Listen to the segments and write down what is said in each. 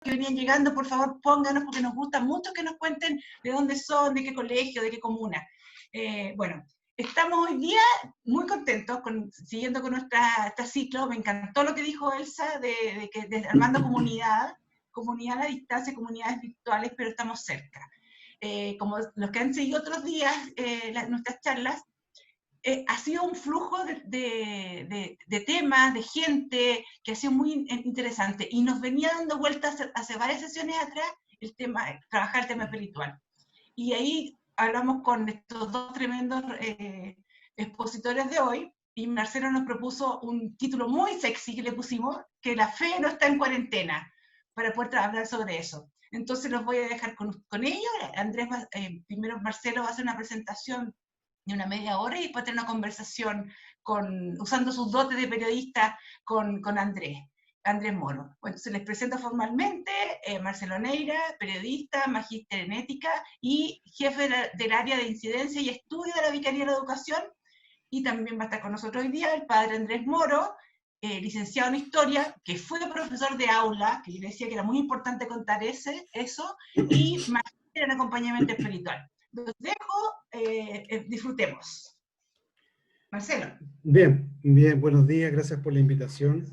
que venían llegando, por favor, pónganos, porque nos gusta mucho que nos cuenten de dónde son, de qué colegio, de qué comuna. Bueno, estamos hoy día muy contentos, siguiendo con este ciclo. Me encantó lo que dijo Elsa, de armando comunidad a la distancia, comunidades virtuales, pero estamos cerca. Como los que han seguido otros días nuestras charlas, ha sido un flujo de temas, de gente, que ha sido muy interesante, y nos venía dando vueltas hace varias sesiones atrás trabajar el tema espiritual. Y ahí hablamos con estos dos tremendos expositores de hoy, y Marcelo nos propuso un título muy sexy que le pusimos, que la fe no está en cuarentena, para poder hablar sobre eso. Entonces los voy a dejar con ellos. Primero Marcelo va a hacer una presentación de una media hora y después tener una conversación usando sus dotes de periodista con Andrés Moro. Bueno, se les presenta formalmente Marcelo Neira, periodista, magíster en ética y jefe del área de incidencia y estudio de la Vicaría de la Educación. Y también va a estar con nosotros hoy día el padre Andrés Moro, licenciado en Historia, que fue profesor de aula, que yo decía que era muy importante contar eso, y magíster en acompañamiento espiritual. Los dejo, disfrutemos. Marcelo. Bien, buenos días, gracias por la invitación.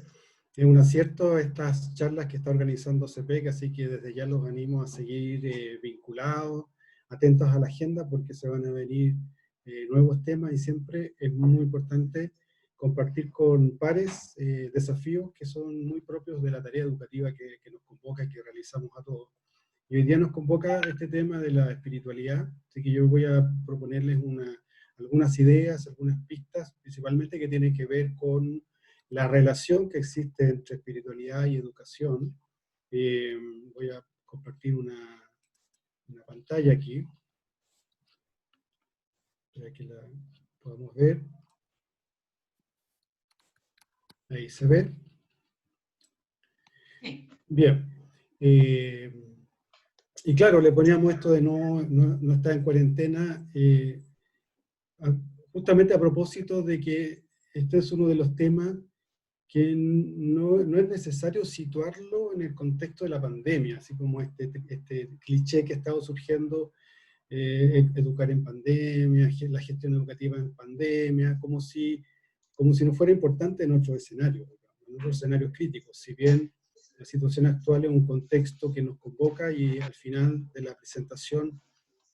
Es un acierto estas charlas que está organizando CEPEC, así que desde ya los animo a seguir vinculados, atentos a la agenda, porque se van a venir nuevos temas y siempre es muy importante compartir con pares desafíos que son muy propios de la tarea educativa que nos convoca y que realizamos a todos. Y hoy día nos convoca este tema de la espiritualidad, así que yo voy a proponerles algunas ideas, algunas pistas, principalmente que tienen que ver con la relación que existe entre espiritualidad y educación. Voy a compartir una pantalla aquí, para que la podamos ver. Ahí se ve. Sí. Bien. Y claro, le poníamos esto de no estar en cuarentena, justamente a propósito de que este es uno de los temas que no es necesario situarlo en el contexto de la pandemia, así como este cliché que ha estado surgiendo, educar en pandemia, la gestión educativa en pandemia, como si no fuera importante en otros escenarios, en otros escenarios críticos, si bien la situación actual es un contexto que nos convoca y al final de la presentación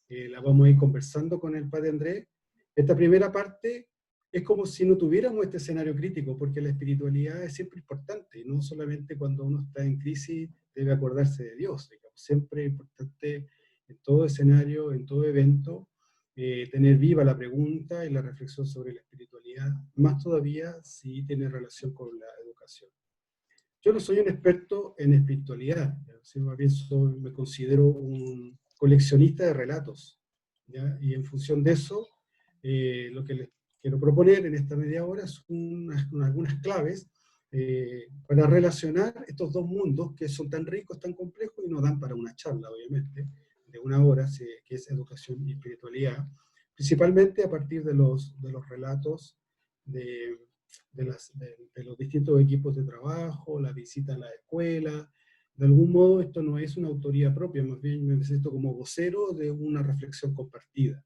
la vamos a ir conversando con el padre Andrés. Esta primera parte es como si no tuviéramos este escenario crítico, porque la espiritualidad es siempre importante, y no solamente cuando uno está en crisis debe acordarse de Dios, digamos. Siempre es importante en todo escenario, en todo evento, tener viva la pregunta y la reflexión sobre la espiritualidad, más todavía si tiene relación con la educación. Yo no soy un experto en espiritualidad, sino más bien me considero un coleccionista de relatos, ¿ya? Y en función de eso, lo que les quiero proponer en esta media hora son algunas claves para relacionar estos dos mundos que son tan ricos, tan complejos y nos dan para una charla, obviamente, de una hora, que es educación y espiritualidad, principalmente a partir de los relatos de los distintos equipos de trabajo, la visita a la escuela. De algún modo esto no es una autoría propia, más bien me siento como vocero de una reflexión compartida,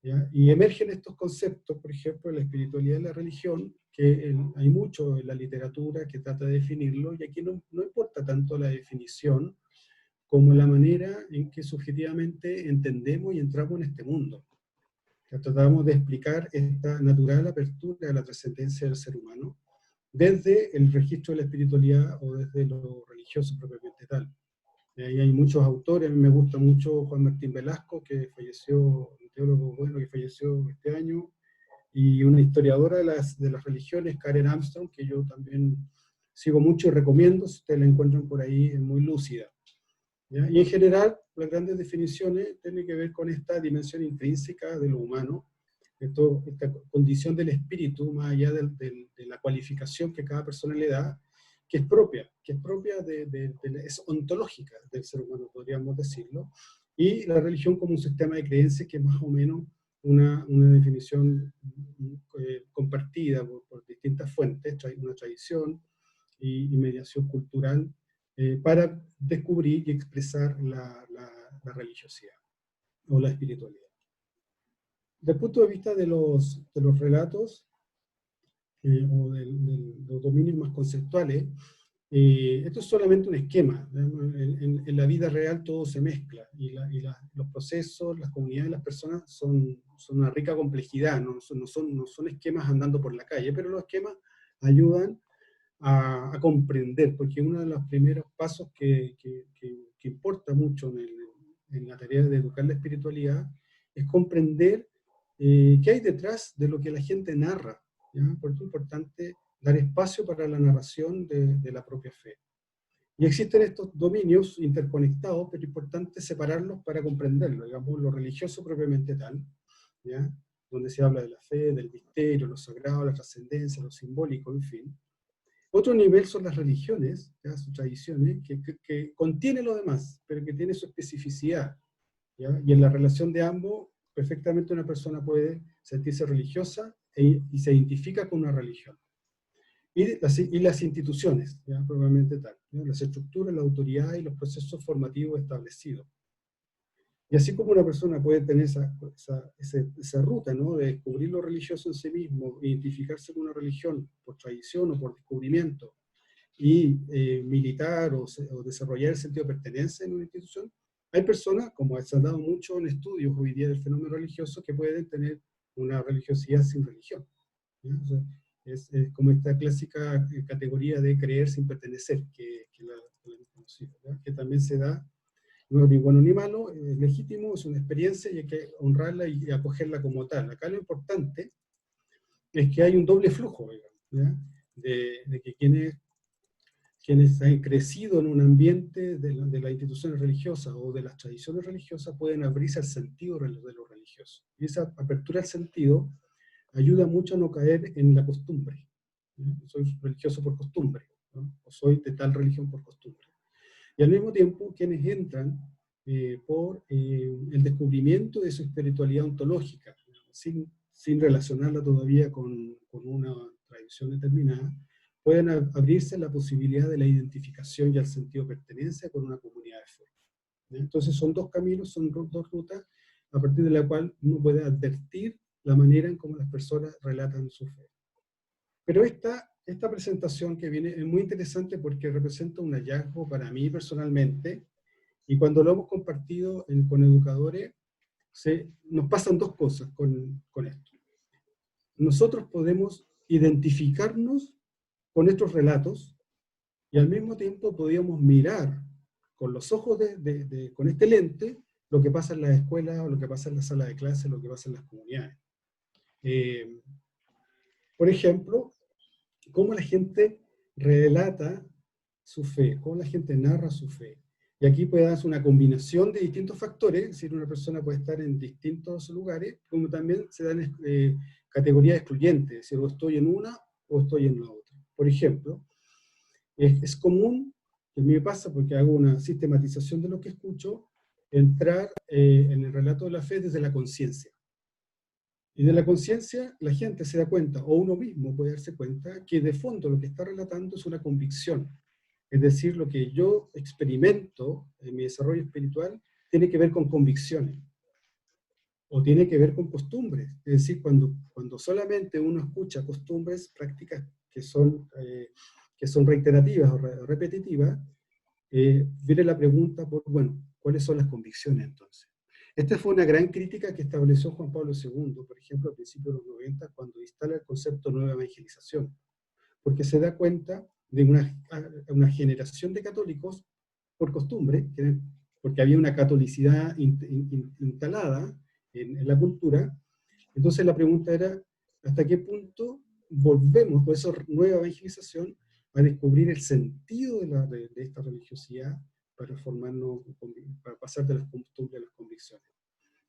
¿ya? Y emergen estos conceptos, por ejemplo, la espiritualidad y la religión, que hay mucho en la literatura que trata de definirlo, y aquí no importa tanto la definición como la manera en que subjetivamente entendemos y entramos en este mundo. Tratamos de explicar esta natural apertura a la trascendencia del ser humano desde el registro de la espiritualidad o desde lo religioso propiamente tal. Y ahí hay muchos autores, a mí me gusta mucho Juan Martín Velasco, que falleció, un teólogo bueno que falleció este año, y una historiadora de las religiones, Karen Armstrong, que yo también sigo mucho y recomiendo, si ustedes la encuentran por ahí, es muy lúcida, ¿ya? Y en general, las grandes definiciones tienen que ver con esta dimensión intrínseca de lo humano, esta condición del espíritu, más allá de la cualificación que cada persona le da, que es propia es ontológica del ser humano, podríamos decirlo, y la religión como un sistema de creencias que es más o menos una definición compartida por distintas fuentes, una tradición y mediación cultural para descubrir y expresar la religiosidad o la espiritualidad. Desde el punto de vista de los relatos o de los dominios más conceptuales, esto es solamente un esquema. En la vida real todo se mezcla y los procesos, las comunidades, las personas son una rica complejidad, no son esquemas andando por la calle, pero los esquemas ayudan a comprender, porque uno de los primeros pasos que importa mucho en la tarea de educar la espiritualidad es comprender qué hay detrás de lo que la gente narra, ¿ya? Porque es importante dar espacio para la narración de la propia fe. Y existen estos dominios interconectados, pero es importante separarlos para comprenderlo, digamos, lo religioso propiamente tal, ¿ya? Donde se habla de la fe, del misterio, lo sagrado, la trascendencia, lo simbólico, en fin. Otro nivel son las religiones, ¿ya? Sus tradiciones, que contiene lo demás, pero que tiene su especificidad, ¿ya? Y en la relación de ambos, perfectamente una persona puede sentirse religiosa y se identifica con una religión. Y las instituciones, ¿ya? Probablemente tal, ¿ya? Las estructuras, la autoridad y los procesos formativos establecidos. Y así como una persona puede tener esa ruta, ¿no? De descubrir lo religioso en sí mismo, identificarse con una religión por tradición o por descubrimiento, y militar o desarrollar el sentido de pertenencia en una institución, hay personas, como se han dado mucho en estudios hoy día del fenómeno religioso, que pueden tener una religiosidad sin religión, ¿ya? O sea, es como esta clásica categoría de creer sin pertenecer, que la hemos conocido, ¿ya? Que también se da. No es ni bueno ni malo, es legítimo, es una experiencia y hay que honrarla y acogerla como tal. Acá lo importante es que hay un doble flujo, digamos, ¿ya? De que quienes han crecido en un ambiente de las instituciones religiosas o de las tradiciones religiosas pueden abrirse al sentido de lo religioso. Y esa apertura al sentido ayuda mucho a no caer en la costumbre, ¿no? Soy religioso por costumbre, ¿no? O soy de tal religión por costumbre. Y al mismo tiempo, quienes entran por el descubrimiento de su espiritualidad ontológica, sin relacionarla todavía con una tradición determinada, pueden abrirse la posibilidad de la identificación y al sentido de pertenencia con una comunidad de fe. Entonces son dos caminos, son dos rutas a partir de la cual uno puede advertir la manera en cómo las personas relatan su fe. Pero esta presentación que viene es muy interesante porque representa un hallazgo para mí personalmente, y cuando lo hemos compartido con educadores, nos pasan dos cosas con esto. Nosotros podemos identificarnos con estos relatos y al mismo tiempo podíamos mirar con los ojos con este lente lo que pasa en las escuelas, o lo que pasa en la sala de clase, lo que pasa en las comunidades. Por ejemplo, cómo la gente relata su fe, cómo la gente narra su fe. Y aquí puede darse una combinación de distintos factores, es decir, una persona puede estar en distintos lugares, como también se dan categorías excluyentes, es decir, o estoy en una o estoy en la otra. Por ejemplo, es común, que a mí me pasa porque hago una sistematización de lo que escucho, entrar en el relato de la fe desde la conciencia. Y de la conciencia la gente se da cuenta, o uno mismo puede darse cuenta, que de fondo lo que está relatando es una convicción. Es decir, lo que yo experimento en mi desarrollo espiritual tiene que ver con convicciones, o tiene que ver con costumbres. Es decir, cuando solamente uno escucha costumbres, prácticas que son reiterativas o repetitivas, viene la pregunta por, bueno, ¿cuáles son las convicciones entonces? Esta fue una gran crítica que estableció Juan Pablo II, por ejemplo, a principios de los 90, cuando instala el concepto nueva evangelización, porque se da cuenta de una generación de católicos por costumbre, porque había una catolicidad instalada en la cultura. Entonces la pregunta era, ¿hasta qué punto volvemos, por esa nueva evangelización, a descubrir el sentido de esta religiosidad para formarnos, para pasar de las costumbres a las convicciones?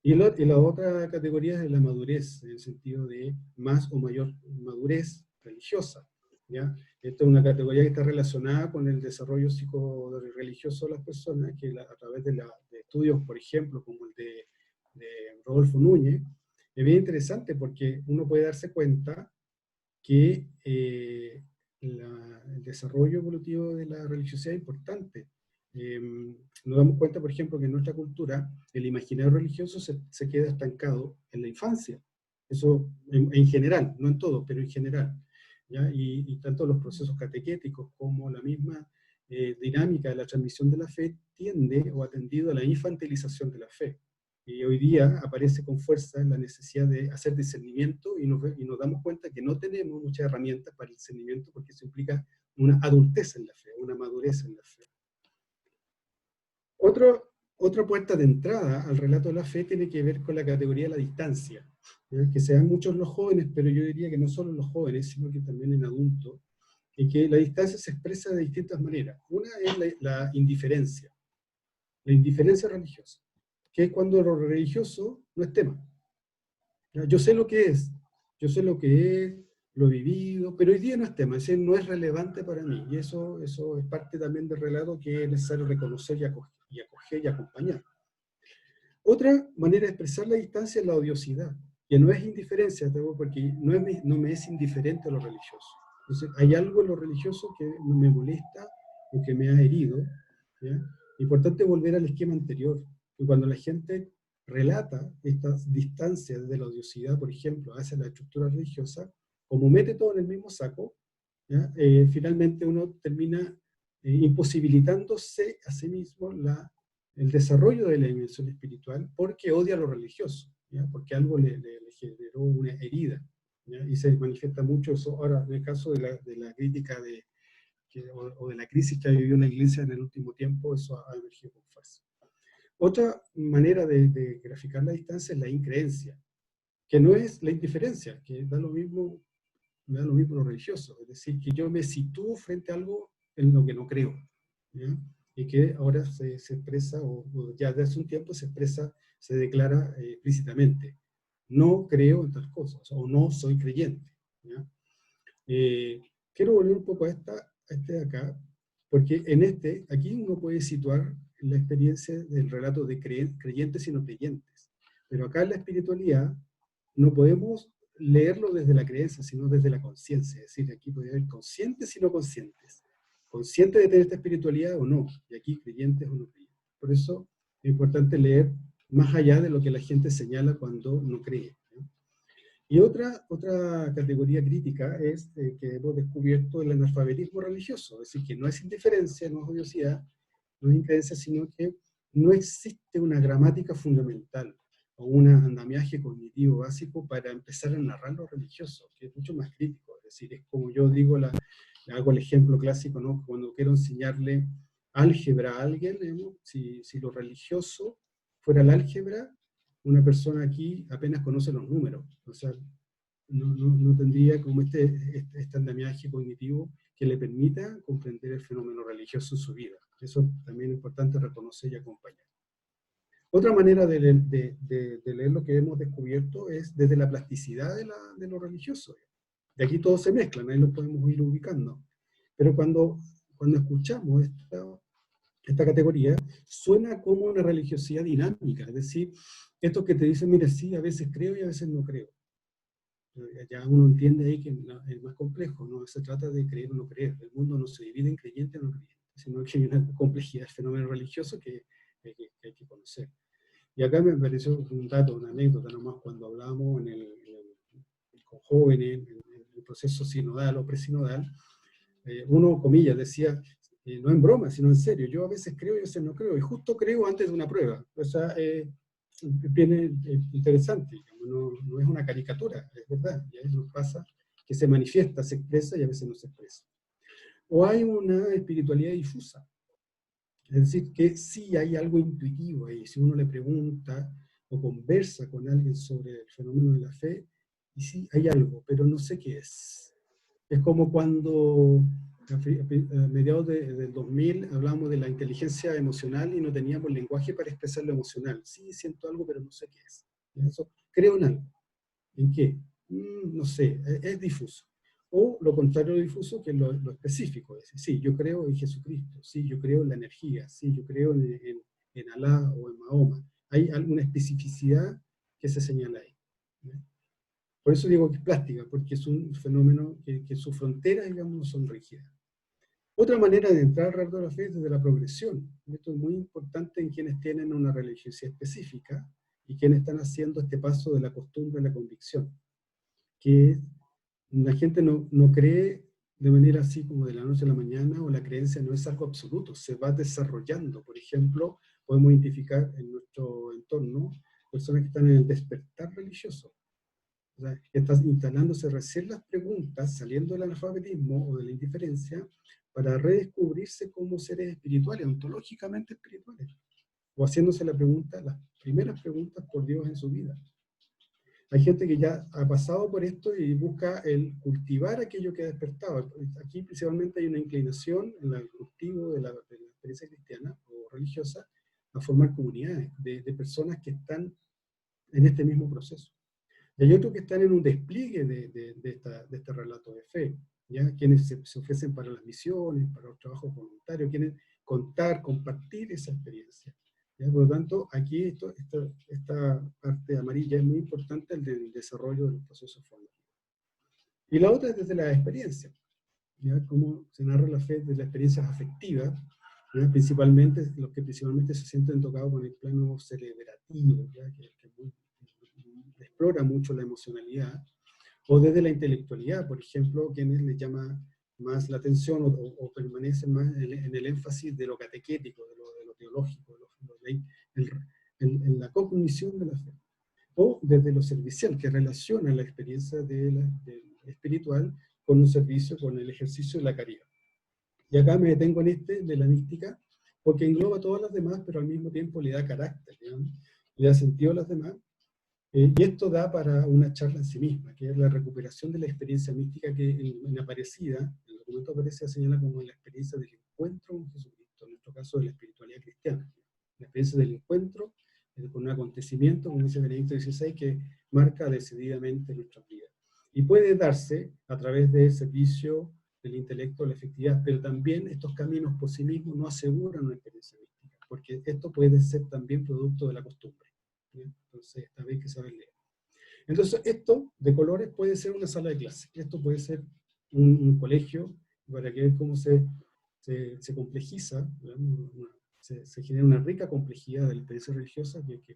Y la otra categoría es la madurez, en el sentido de más o mayor madurez religiosa, ¿ya? Esta es una categoría que está relacionada con el desarrollo psico-religioso de las personas, que a través de estudios, por ejemplo, como el de Rodolfo Núñez, es bien interesante porque uno puede darse cuenta que el desarrollo evolutivo de la religiosidad es importante. Nos damos cuenta, por ejemplo, que en nuestra cultura el imaginario religioso se queda estancado en la infancia. Eso en general, no en todo, pero en general. ¿Ya? Y tanto los procesos catequéticos como la misma dinámica de la transmisión de la fe tiende o ha tendido a la infantilización de la fe. Y hoy día aparece con fuerza la necesidad de hacer discernimiento y nos damos cuenta que no tenemos muchas herramientas para el discernimiento porque eso implica una adultez en la fe, una madurez en la fe. Otra puerta de entrada al relato de la fe tiene que ver con la categoría de la distancia, ¿ya? Que se dan muchos los jóvenes, pero yo diría que no solo en los jóvenes, sino que también en adultos, y que la distancia se expresa de distintas maneras. Una es la indiferencia religiosa, que es cuando lo religioso no es tema. ¿Ya? Yo sé lo que es, lo he vivido, pero hoy día no es tema, es decir, no es relevante para mí, y eso es parte también del relato que es necesario reconocer y acoger y acompañar. Otra manera de expresar la distancia es la odiosidad, que no es indiferencia, porque no me es indiferente a lo religioso. Entonces, hay algo en lo religioso que me molesta o que me ha herido, ¿ya? Importante volver al esquema anterior, que cuando la gente relata estas distancias de la odiosidad, por ejemplo, hacia la estructura religiosa, como mete todo en el mismo saco, ¿ya? Finalmente uno termina imposibilitándose a sí mismo el desarrollo de la dimensión espiritual porque odia lo religioso, ¿ya? Porque algo le generó una herida, ¿ya? Y se manifiesta mucho eso ahora en el caso de la crítica o de la crisis que ha vivido la Iglesia en el último tiempo. Eso ha emergido con fuerza. Otra manera de graficar la distancia es la increencia, que no es la indiferencia, que da lo mismo, me da lo mismo lo religioso, es decir, que yo me sitúo frente a algo en lo que no creo, ¿ya? Y que ahora se expresa, o ya desde hace un tiempo se expresa, se declara explícitamente, no creo en tal cosa, o no soy creyente, ¿ya? Quiero volver un poco a este de acá, porque aquí uno puede situar la experiencia del relato de creyentes y no creyentes, pero acá en la espiritualidad no podemos leerlo desde la creencia, sino desde la conciencia. Es decir, aquí puede haber conscientes y no conscientes. Conscientes de tener esta espiritualidad o no, y aquí creyentes o no creyentes. Por eso es importante leer más allá de lo que la gente señala cuando no cree, ¿no? Y otra categoría crítica es que hemos descubierto el analfabetismo religioso, es decir, que no es indiferencia, no es odiosidad, no es increencia, sino que no existe una gramática fundamental o un andamiaje cognitivo básico para empezar a narrar lo religioso, que es mucho más crítico. Es decir, es como yo digo, hago el ejemplo clásico, ¿no? Cuando quiero enseñarle álgebra a alguien, ¿no? Si lo religioso fuera el álgebra, una persona aquí apenas conoce los números, o sea, no tendría como este andamiaje cognitivo que le permita comprender el fenómeno religioso en su vida. Eso también es importante reconocer y acompañar. Otra manera de leer lo que hemos descubierto es desde la plasticidad de lo religioso. De aquí todo se mezcla, ahí lo podemos ir ubicando. Pero cuando escuchamos esta categoría, suena como una religiosidad dinámica, es decir, estos que te dicen, mira, sí, a veces creo y a veces no creo. Ya uno entiende ahí que es más complejo, no se trata de creer o no creer, el mundo no se divide en creyentes o no creyentes, sino que hay una complejidad del fenómeno religioso que hay que conocer. Y acá me pareció un dato, una anécdota nomás, cuando hablábamos con jóvenes, en el proceso sinodal o presinodal, uno, comillas, decía, no en broma, sino en serio, yo a veces creo y a veces no creo, y justo creo antes de una prueba. O sea, viene interesante, no es una caricatura, es verdad, y a veces nos pasa que se manifiesta, se expresa y a veces no se expresa. O hay una espiritualidad difusa, es decir, que sí hay algo intuitivo ahí, si uno le pregunta o conversa con alguien sobre el fenómeno de la fe, y sí hay algo, pero no sé qué es. Es como cuando a mediados del 2000 hablamos de la inteligencia emocional y no teníamos lenguaje para expresar lo emocional. Sí, siento algo, pero no sé qué es. Eso, creo en algo. ¿En qué? No sé, es difuso. O lo contrario de difuso, que es lo específico. Es decir, sí, yo creo en Jesucristo, sí, yo creo en la energía, sí, yo creo en Alá o en Mahoma. Hay alguna especificidad que se señala ahí, ¿no? Por eso digo que es plástica, porque es un fenómeno que sus fronteras, digamos, no son rígidas. Otra manera de entrar alrededor de la fe es desde la progresión. Esto es muy importante en quienes tienen una religiosidad específica y quienes están haciendo este paso de la costumbre a la convicción. Que la gente no cree de manera así como de la noche a la mañana, o la creencia no es algo absoluto, se va desarrollando. Por ejemplo, podemos identificar en nuestro entorno personas que están en el despertar religioso. O sea, que están instalándose recién las preguntas, saliendo del analfabetismo o de la indiferencia, para redescubrirse como seres espirituales, ontológicamente espirituales, o haciéndose la pregunta, las primeras preguntas por Dios en su vida. Hay gente que ya ha pasado por esto y busca el cultivar aquello que ha despertado. Aquí principalmente hay una inclinación en el cultivo de la experiencia cristiana o religiosa a formar comunidades de personas que están en este mismo proceso. Y hay otros que están en un despliegue de este relato de fe, ¿ya? Quienes se ofrecen para las misiones, para los trabajos voluntarios, quieren contar, compartir esa experiencia. ¿Ya? Por lo tanto, aquí esta parte amarilla es muy importante, el del desarrollo de los procesos formativos. Y la otra es desde la experiencia, ¿ya? Cómo se narra la fe desde las experiencias afectivas, ¿ya? Principalmente los que principalmente se sienten tocados con el plano celebrativo, ¿ya? Explora mucho la emocionalidad, o desde la intelectualidad, por ejemplo, quienes les llama más la atención o permanecen más en el énfasis de lo catequético, de lo teológico, en la cognición de la fe. O desde lo servicial, que relaciona la experiencia del espiritual con un servicio, con el ejercicio de la caridad. Y acá me detengo en este de la mística, porque engloba todas las demás, pero al mismo tiempo le da carácter, digamos, le da sentido a las demás. Y esto da para una charla en sí misma, que es la recuperación de la experiencia mística que en Aparecida, el documento Aparecida señala como la experiencia del encuentro con Jesucristo, en nuestro caso de la espiritualidad cristiana, la experiencia del encuentro con un acontecimiento, como dice Benedicto XVI, que marca decididamente nuestra vida. Y puede darse a través del servicio del intelecto, la efectividad, pero también estos caminos por sí mismos no aseguran una experiencia mística, porque esto puede ser también producto de la costumbre. Entonces, esta vez que saber leer. Entonces, esto de colores puede ser una sala de clase, esto puede ser un colegio, para que vean cómo se complejiza, se genera una rica complejidad de la experiencia religiosa que hay que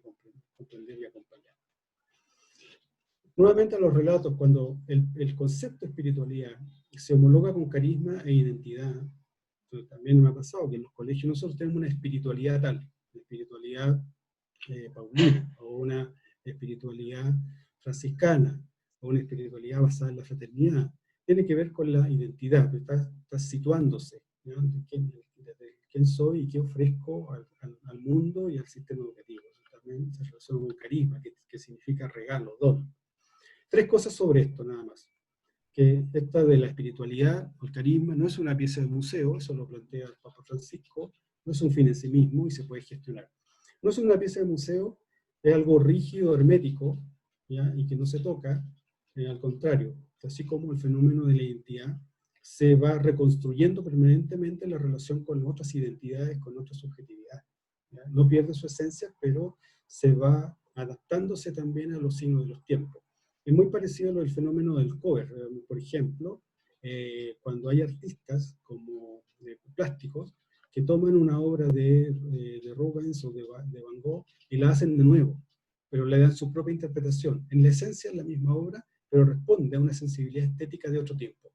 comprender y acompañar. Nuevamente a los relatos, cuando el concepto de espiritualidad se homologa con carisma e identidad, también me ha pasado que en los colegios nosotros tenemos una espiritualidad tal, una espiritualidad paulina, o una espiritualidad franciscana, o una espiritualidad basada en la fraternidad. Tiene que ver con la identidad, está situándose, ¿no? De quién soy y qué ofrezco al mundo y al sistema educativo. También se relaciona con carisma, que significa regalo, don. Tres cosas sobre esto, nada más. Que esta de la espiritualidad, el carisma, no es una pieza de museo, eso lo plantea el Papa Francisco, no es un fin en sí mismo y se puede gestionar. No es una pieza de museo, es algo rígido, hermético, ¿ya? Y que no se toca, al contrario, así como el fenómeno de la identidad se va reconstruyendo permanentemente la relación con otras identidades, con otras subjetividades, ¿ya? No pierde su esencia, pero se va adaptándose también a los signos de los tiempos. Es muy parecido a lo del fenómeno del cover, por ejemplo, cuando hay artistas como plásticos que toman una obra de Rubens o de Van Gogh y la hacen de nuevo, pero le dan su propia interpretación. En la esencia es la misma obra, pero responde a una sensibilidad estética de otro tiempo.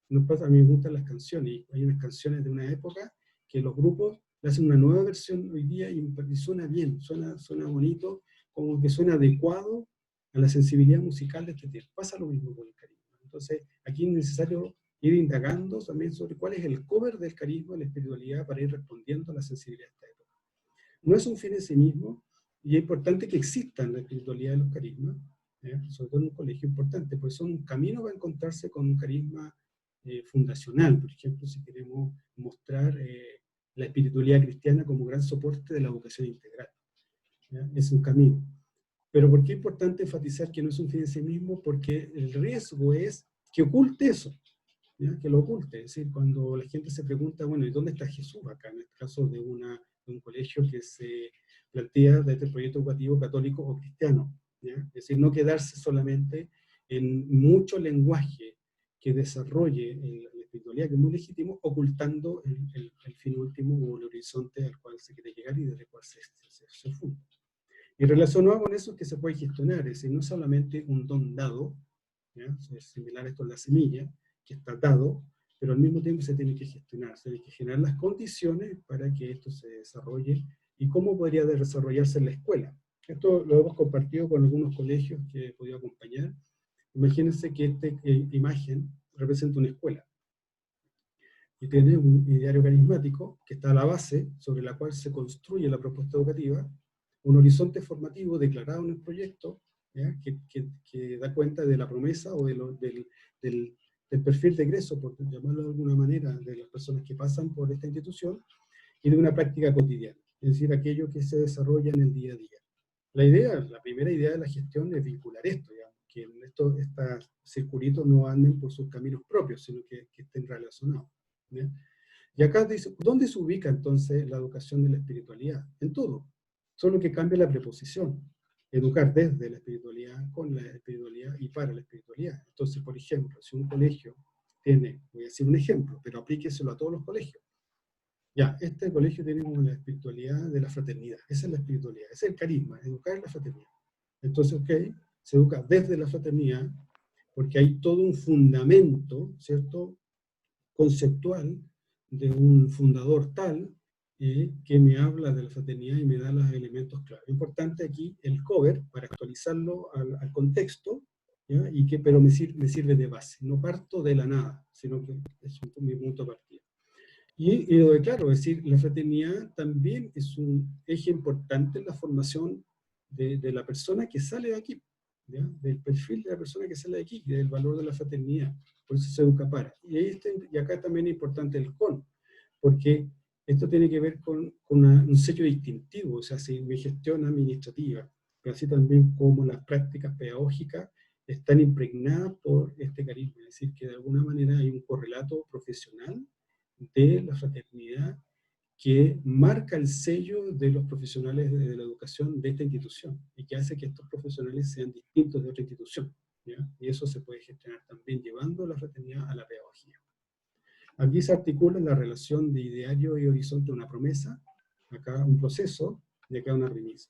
Nos pasa, a mí me gustan las canciones, y hay unas canciones de una época que los grupos le hacen una nueva versión hoy día y suena bien, suena bonito, como que suena adecuado a la sensibilidad musical de este tiempo. Pasa lo mismo con el carisma. Entonces, aquí es necesario ir indagando también sobre cuál es el cover del carisma, de la espiritualidad, para ir respondiendo a la sensibilidad de esta época. No es un fin en sí mismo, y es importante que existan la espiritualidad de los carismas, sobre todo en un colegio importante, porque son un camino para encontrarse con un carisma fundacional, por ejemplo, si queremos mostrar la espiritualidad cristiana como gran soporte de la vocación integral. ¿Ya? Es un camino. Pero ¿por qué es importante enfatizar que no es un fin en sí mismo? Porque el riesgo es que oculte eso, ¿ya? Que lo oculte. Es decir, cuando la gente se pregunta, bueno, ¿y dónde está Jesús acá? En este caso de un colegio que se plantea desde el proyecto educativo católico o cristiano, ¿ya? Es decir, no quedarse solamente en mucho lenguaje que desarrolle la espiritualidad, que es muy legítimo, ocultando el fin último o el horizonte al cual se quiere llegar y desde el cual se funda. Y relacionado con eso es que se puede gestionar, es decir, no solamente un don dado, ¿ya? Es similar a esto en la semilla, que está dado, pero al mismo tiempo se tiene que gestionar, se tiene que generar las condiciones para que esto se desarrolle y cómo podría desarrollarse en la escuela. Esto lo hemos compartido con algunos colegios que he podido acompañar. Imagínense que esta imagen representa una escuela y tiene un ideario carismático que está a la base sobre la cual se construye la propuesta educativa, un horizonte formativo declarado en el proyecto, ¿ya? Que da cuenta de la promesa o del perfil de egreso, por llamarlo de alguna manera, de las personas que pasan por esta institución, y de una práctica cotidiana, es decir, aquello que se desarrolla en el día a día. La primera idea de la gestión es vincular esto, digamos, que estos circulitos no anden por sus caminos propios, sino que estén relacionados, ¿ya? Y acá dice, ¿dónde se ubica entonces la educación de la espiritualidad? En todo, solo que cambia la preposición. Educar desde la espiritualidad, con la espiritualidad y para la espiritualidad. Entonces, por ejemplo, si un colegio tiene, voy a decir un ejemplo, pero aplíqueselo a todos los colegios. Ya, este colegio tiene como la espiritualidad de la fraternidad. Esa es la espiritualidad, ese es el carisma, educar en la fraternidad. Entonces, ok, se educa desde la fraternidad, porque hay todo un fundamento, ¿cierto?, conceptual de un fundador tal que me habla de la fraternidad y me da los elementos clave. Importante aquí el cover para actualizarlo al contexto, ¿ya? Pero me sirve de base. No parto de la nada, sino que es mi punto de partida. Claro, es decir, la fraternidad también es un eje importante en la formación de la persona que sale de aquí, ¿ya? Del perfil de la persona que sale de aquí, del valor de la fraternidad. Por eso se educa para. Y acá también es importante el con, porque esto tiene que ver con un sello distintivo, o sea, si mi gestión administrativa, pero así también como las prácticas pedagógicas están impregnadas por este carisma, es decir, que de alguna manera hay un correlato profesional de la fraternidad que marca el sello de los profesionales de la educación de esta institución y que hace que estos profesionales sean distintos de otra institución, ¿ya? Y eso se puede gestionar también llevando la fraternidad a la pedagogía. Aquí se articula la relación de ideario y horizonte, una promesa, acá un proceso y acá una premisa.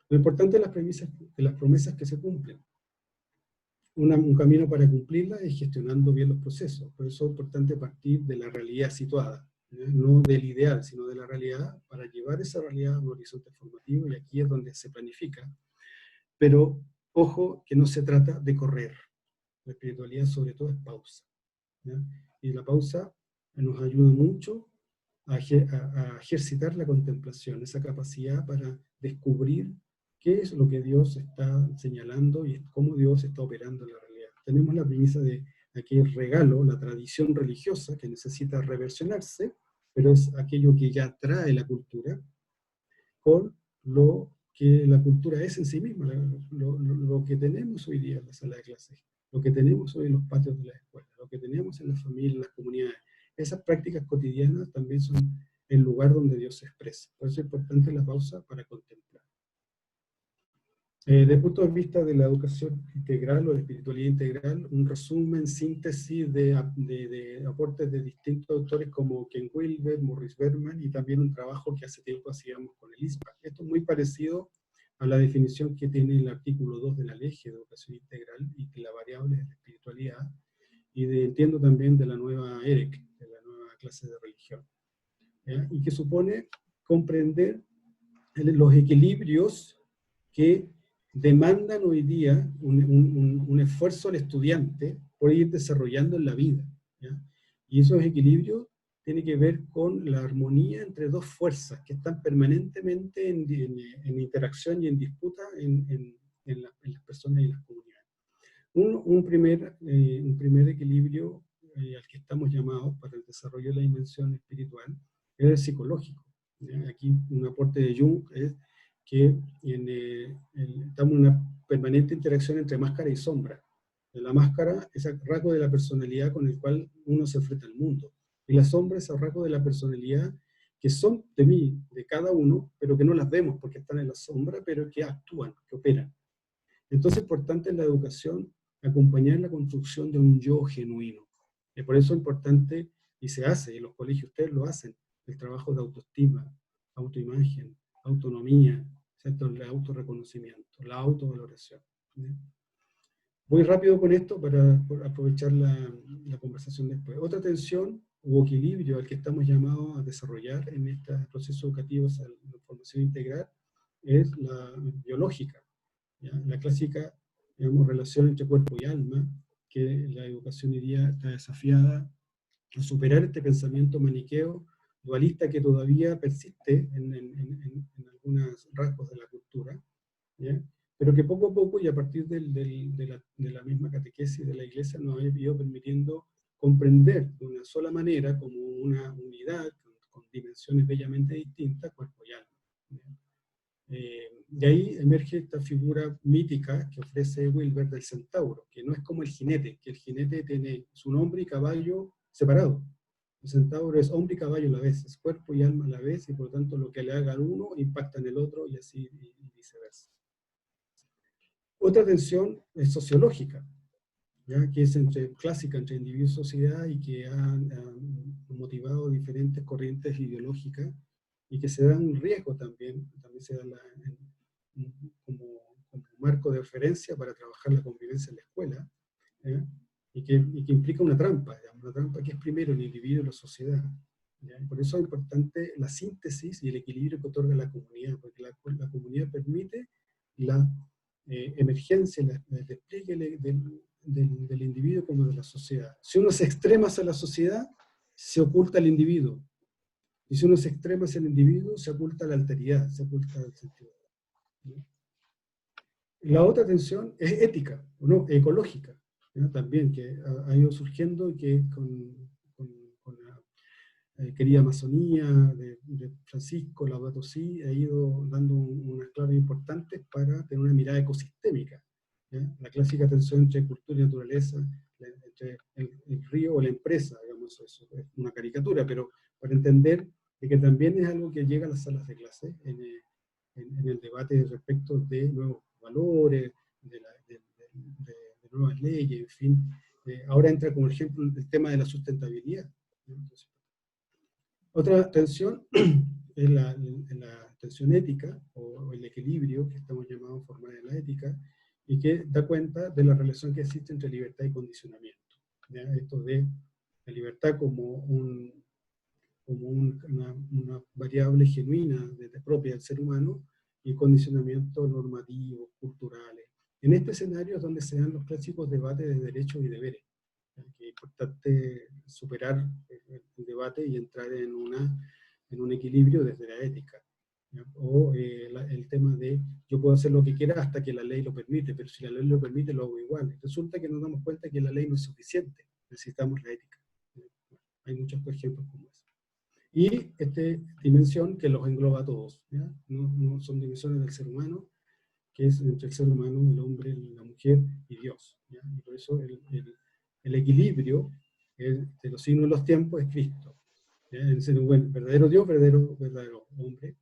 Lo importante de las promesas que se cumplen. Un camino para cumplirla es gestionando bien los procesos. Por eso es importante partir de la realidad situada, ¿ya? No del ideal, sino de la realidad, para llevar esa realidad a un horizonte formativo, y aquí es donde se planifica. Pero, ojo, que no se trata de correr. La espiritualidad sobre todo es pausa, ¿ya? Y la pausa nos ayuda mucho a ejercitar la contemplación, esa capacidad para descubrir qué es lo que Dios está señalando y cómo Dios está operando en la realidad. Tenemos la premisa de aquel regalo, la tradición religiosa que necesita reversionarse, pero es aquello que ya trae la cultura, con lo que la cultura es en sí misma, lo que tenemos hoy día en la sala de clases, lo que tenemos hoy en los patios de la escuela, lo que tenemos en las familias, en las comunidades. Esas prácticas cotidianas también son el lugar donde Dios se expresa. Por eso es importante la pausa para contemplar. Desde el punto de vista de la educación integral o de espiritualidad integral, un resumen, síntesis de aportes de distintos autores como Ken Wilber, Morris Berman, y también un trabajo que hace tiempo hacíamos con el ISPA. Esto es muy parecido a la definición que tiene el artículo 2 de la Ley de Educación Integral, y que la variable es la espiritualidad, y entiendo también de la nueva EREC, de la nueva clase de religión, ¿ya? Y que supone comprender los equilibrios que demandan hoy día un esfuerzo al estudiante por ir desarrollando en la vida, ¿ya? Y esos equilibrios tienen que ver con la armonía entre dos fuerzas que están permanentemente en interacción y en disputa en las personas y las comunidades. Un primer equilibrio al que estamos llamados para el desarrollo de la dimensión espiritual es el psicológico, ¿ya? Aquí un aporte de Jung es que estamos en una permanente interacción entre máscara y sombra. La máscara es el rasgo de la personalidad con el cual uno se enfrenta al mundo, y la sombra es el rasgo de la personalidad que son de mí, de cada uno, pero que no las vemos porque están en la sombra, pero que actúan, que operan. Entonces, es importante en la educación acompañar la construcción de un yo genuino. Y por eso es importante, y se hace, en los colegios ustedes lo hacen, el trabajo de autoestima, autoimagen, autonomía, ¿cierto? El autorreconocimiento, la autovaloración. ¿Sí? Voy rápido con esto para aprovechar la conversación después. Otra tensión o equilibrio al que estamos llamados a desarrollar en este proceso educativo de formación integral es la biológica, ¿ya? La clásica, digamos, relación entre cuerpo y alma, que la educación hoy día está desafiada a superar este pensamiento maniqueo dualista que todavía persiste en algunos rasgos de la cultura, ¿ya? Pero que poco a poco y a partir de la misma catequesis de la Iglesia nos ha ido permitiendo comprender de una sola manera, como una unidad con dimensiones bellamente distintas, cuerpo y alma, ¿ya? De ahí emerge esta figura mítica que ofrece Wilber del centauro, que no es como el jinete, que el jinete tiene su nombre y caballo separado. El centauro es hombre y caballo a la vez, es cuerpo y alma a la vez, y por lo tanto lo que le haga al uno impacta en el otro y así y viceversa. Otra tensión es sociológica, ¿ya? Que es clásica entre individuo y sociedad y que ha motivado diferentes corrientes ideológicas y que se dan riesgo también se da como marco de referencia para trabajar la convivencia en la escuela, ¿ya? Y que implica una trampa, digamos, una trampa que es primero el individuo y la sociedad, ¿ya? Y por eso es importante la síntesis y el equilibrio que otorga la comunidad, porque la comunidad permite la emergencia, el despliegue del individuo como de la sociedad. Si uno se extrema hacia la sociedad, se oculta el individuo. Y si uno se extrema hacia el individuo, se oculta la alteridad, se oculta el sentido. ¿No? La otra tensión es ética, ¿no? Ecológica, ¿no? También, que ha ido surgiendo y que con la querida Amazonía de Francisco Laudato Si ha ido dando unas claves importantes para tener una mirada ecosistémica, ¿ya? La clásica tensión entre cultura y naturaleza, entre el río o la empresa, digamos, eso es una caricatura, pero para entender de que también es algo que llega a las salas de clase en el debate respecto de nuevos valores, de nuevas leyes, en fin. Ahora entra como ejemplo el tema de la sustentabilidad, ¿no? Entonces, otra tensión es la tensión ética o el equilibrio que estamos llamados a formar en la ética y que da cuenta de la relación que existe entre libertad y condicionamiento, ¿ya? Esto de la libertad como una variable genuina propia del ser humano y condicionamientos normativos, culturales. En este escenario es donde se dan los clásicos debates de derechos y deberes, que es importante superar el debate y entrar en un equilibrio desde la ética, ¿ya? O el tema de yo puedo hacer lo que quiera hasta que la ley lo permite, pero si la ley lo permite lo hago igual. Resulta que nos damos cuenta que la ley no es suficiente, necesitamos la ética. Hay muchos ejemplos como ese. Y esta dimensión que los engloba a todos, ¿ya? No son dimensiones del ser humano, que es entre el ser humano, el hombre, la mujer y Dios, ¿ya? Y por eso el equilibrio de los signos de los tiempos es Cristo, ¿ya? El ser humano, verdadero Dios, verdadero hombre,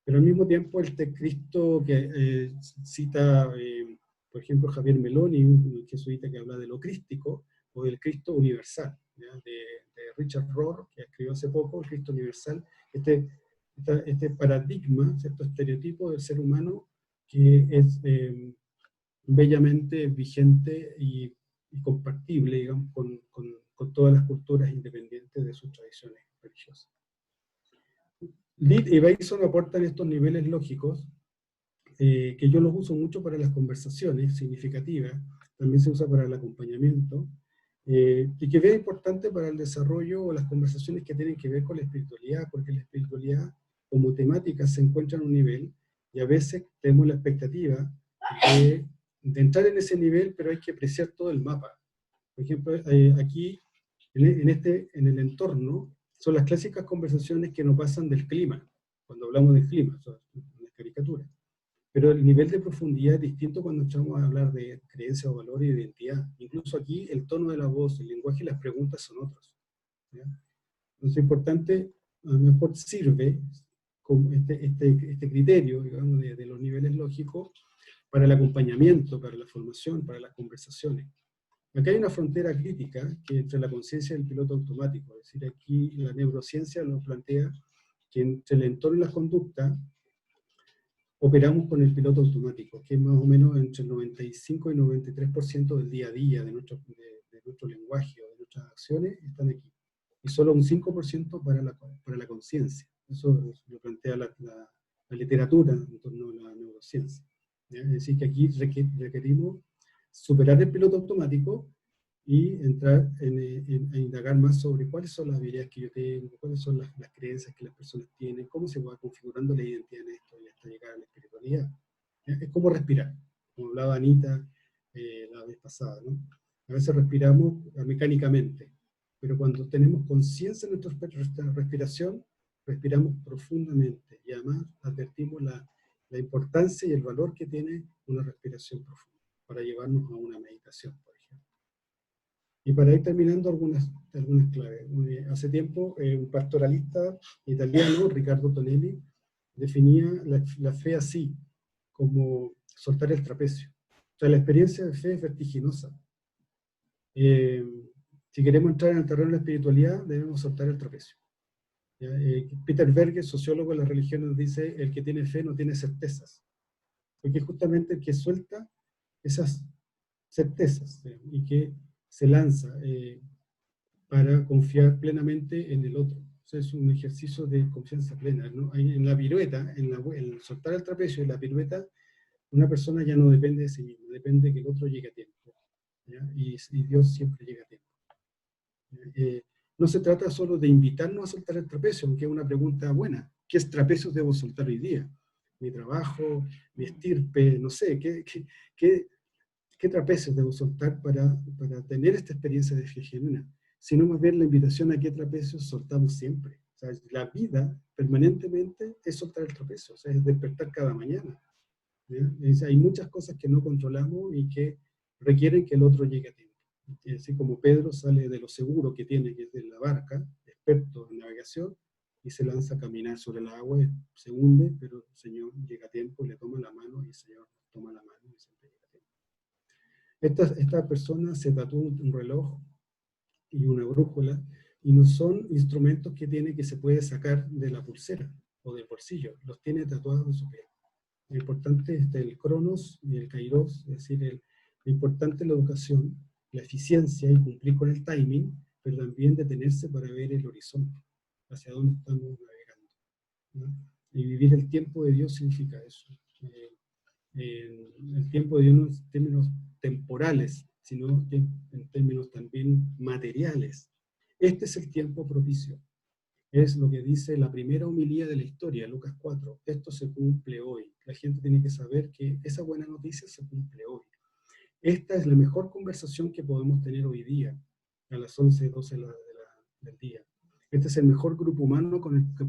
pero al mismo tiempo Cristo que cita, por ejemplo, Javier Meloni, un jesuita que habla de lo crístico, o del Cristo universal, ¿ya? De Richard Rohr, que escribió hace poco, el Cristo universal, este paradigma, ¿cierto? Estereotipo del ser humano que es bellamente vigente y compartible, digamos, con todas las culturas independientes de sus tradiciones religiosas. Litt y Bateson aportan estos niveles lógicos que yo los uso mucho para las conversaciones significativas, también se usa para el acompañamiento, y que es importante para el desarrollo o las conversaciones que tienen que ver con la espiritualidad, porque la espiritualidad como temática se encuentra en un nivel, y a veces tenemos la expectativa de entrar en ese nivel, pero hay que apreciar todo el mapa. Por ejemplo, aquí, en el entorno, son las clásicas conversaciones que no pasan del clima, cuando hablamos del clima, son las caricaturas. Pero el nivel de profundidad es distinto cuando estamos a hablar de creencia o valor y identidad. Incluso aquí el tono de la voz, el lenguaje y las preguntas son otros, ¿ya? Entonces es importante, a lo mejor sirve como este criterio, digamos, de los niveles lógicos para el acompañamiento, para la formación, para las conversaciones. Acá hay una frontera crítica que entre la conciencia y el piloto automático. Es decir, aquí la neurociencia nos plantea que entre el entorno y la conducta operamos con el piloto automático, que es más o menos entre el 95 y 93% del día a día de nuestro lenguaje o de nuestras acciones están aquí. Y solo un 5% para la conciencia. Eso lo plantea la literatura en torno a la neurociencia. ¿Ya? Es decir, que aquí requerimos superar el piloto automático y entrar a indagar más sobre cuáles son las habilidades que yo tengo, cuáles son las creencias que las personas tienen, cómo se va configurando la identidad en esto y hasta llegar a la espiritualidad. ¿Ya? Es como respirar, como hablaba Anita la vez pasada, ¿no? A veces respiramos mecánicamente, pero cuando tenemos conciencia de nuestra respiración, respiramos profundamente y además advertimos la importancia y el valor que tiene una respiración profunda para llevarnos a una meditación, por ejemplo. Y para ir terminando, algunas claves. Hace tiempo, un pastoralista italiano, Riccardo Tonelli, definía la fe así, como soltar el trapecio. O sea, la experiencia de fe es vertiginosa. Si queremos entrar en el terreno de la espiritualidad, debemos soltar el trapecio. Peter Berger, sociólogo de las religiones, dice: el que tiene fe no tiene certezas. Porque es justamente el que suelta esas certezas y que se lanza para confiar plenamente en el otro. O sea, es un ejercicio de confianza plena, ¿no? En la pirueta, en soltar el trapecio y la pirueta, una persona ya no depende de sí misma, depende de que el otro llegue a tiempo. Y Dios siempre llega a tiempo. No se trata solo de invitarnos a soltar el trapecio, aunque es una pregunta buena. ¿Qué trapecios debo soltar hoy día? Mi trabajo, mi estirpe, no sé, ¿qué trapecios debo soltar para tener esta experiencia de fe genuina? Sino más bien la invitación a qué trapecios soltamos siempre. O sea, la vida permanentemente es soltar el trapecio, o sea, es despertar cada mañana. Hay muchas cosas que no controlamos y que requieren que el otro llegue a tiempo. Así como Pedro sale de lo seguro que tiene, que es de la barca, experto en navegación, y se lanza a caminar sobre el agua, se hunde, pero el Señor llega a tiempo, le toma la mano y el Señor toma la mano y siempre llega a tiempo. Esta persona se tatuó un reloj y una brújula, y no son instrumentos que se puede sacar de la pulsera o del bolsillo, los tiene tatuados en su piel. Lo importante es el cronos y el kairos, es decir, lo importante es la educación, la eficiencia y cumplir con el timing, pero también detenerse para ver el horizonte, hacia dónde estamos navegando, ¿no? Y vivir el tiempo de Dios significa eso. El tiempo de Dios no en términos temporales, sino en términos también materiales. Este es el tiempo propicio. Es lo que dice la primera homilía de la historia, Lucas 4. Esto se cumple hoy. La gente tiene que saber que esa buena noticia se cumple hoy. Esta es la mejor conversación que podemos tener hoy día, a las 11, 12 del día. Este es el mejor grupo humano con el que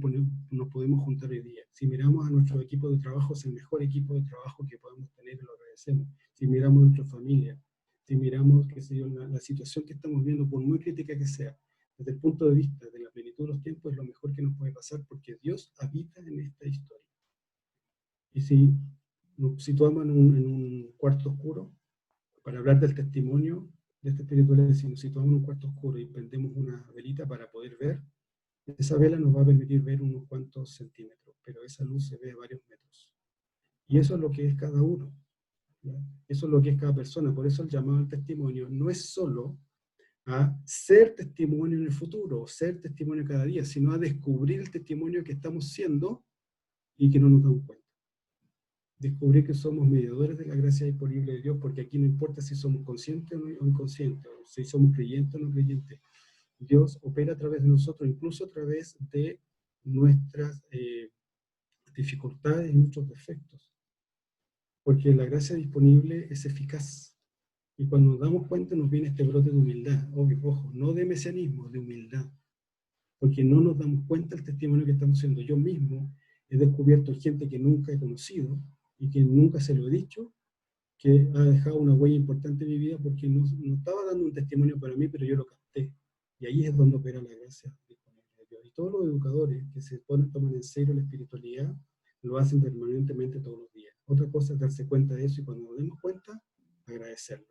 nos podemos juntar hoy día. Si miramos a nuestro equipo de trabajo, es el mejor equipo de trabajo que podemos tener y lo agradecemos. Si miramos a nuestra familia, si miramos la situación que estamos viendo, por muy crítica que sea, desde el punto de vista de la plenitud de los tiempos, es lo mejor que nos puede pasar porque Dios habita en esta historia. Y si nos situamos en un cuarto oscuro, para hablar del testimonio de esta espiritualidad, si nos situamos en un cuarto oscuro y prendemos una velita para poder ver, esa vela nos va a permitir ver unos cuantos centímetros, pero esa luz se ve a varios metros. Y eso es lo que es cada uno, ¿ya? Eso es lo que es cada persona. Por eso el llamado al testimonio no es solo a ser testimonio en el futuro, o ser testimonio cada día, sino a descubrir el testimonio que estamos siendo y que no nos damos cuenta. Descubrir que somos mediadores de la gracia disponible de Dios, porque aquí no importa si somos conscientes o inconscientes, o si somos creyentes o no creyentes. Dios opera a través de nosotros, incluso a través de nuestras dificultades y nuestros defectos. Porque la gracia disponible es eficaz. Y cuando nos damos cuenta nos viene este brote de humildad. Ojo, no de mesianismo, de humildad. Porque no nos damos cuenta del testimonio que estamos haciendo. Yo mismo he descubierto gente que nunca he conocido y que nunca se lo he dicho, que ha dejado una huella importante en mi vida porque no estaba dando un testimonio para mí, pero yo lo capté. Y ahí es donde opera la gracia disponible de Dios. Y todos los educadores que toman en serio la espiritualidad lo hacen permanentemente todos los días. Otra cosa es darse cuenta de eso y cuando nos demos cuenta, agradecerlo.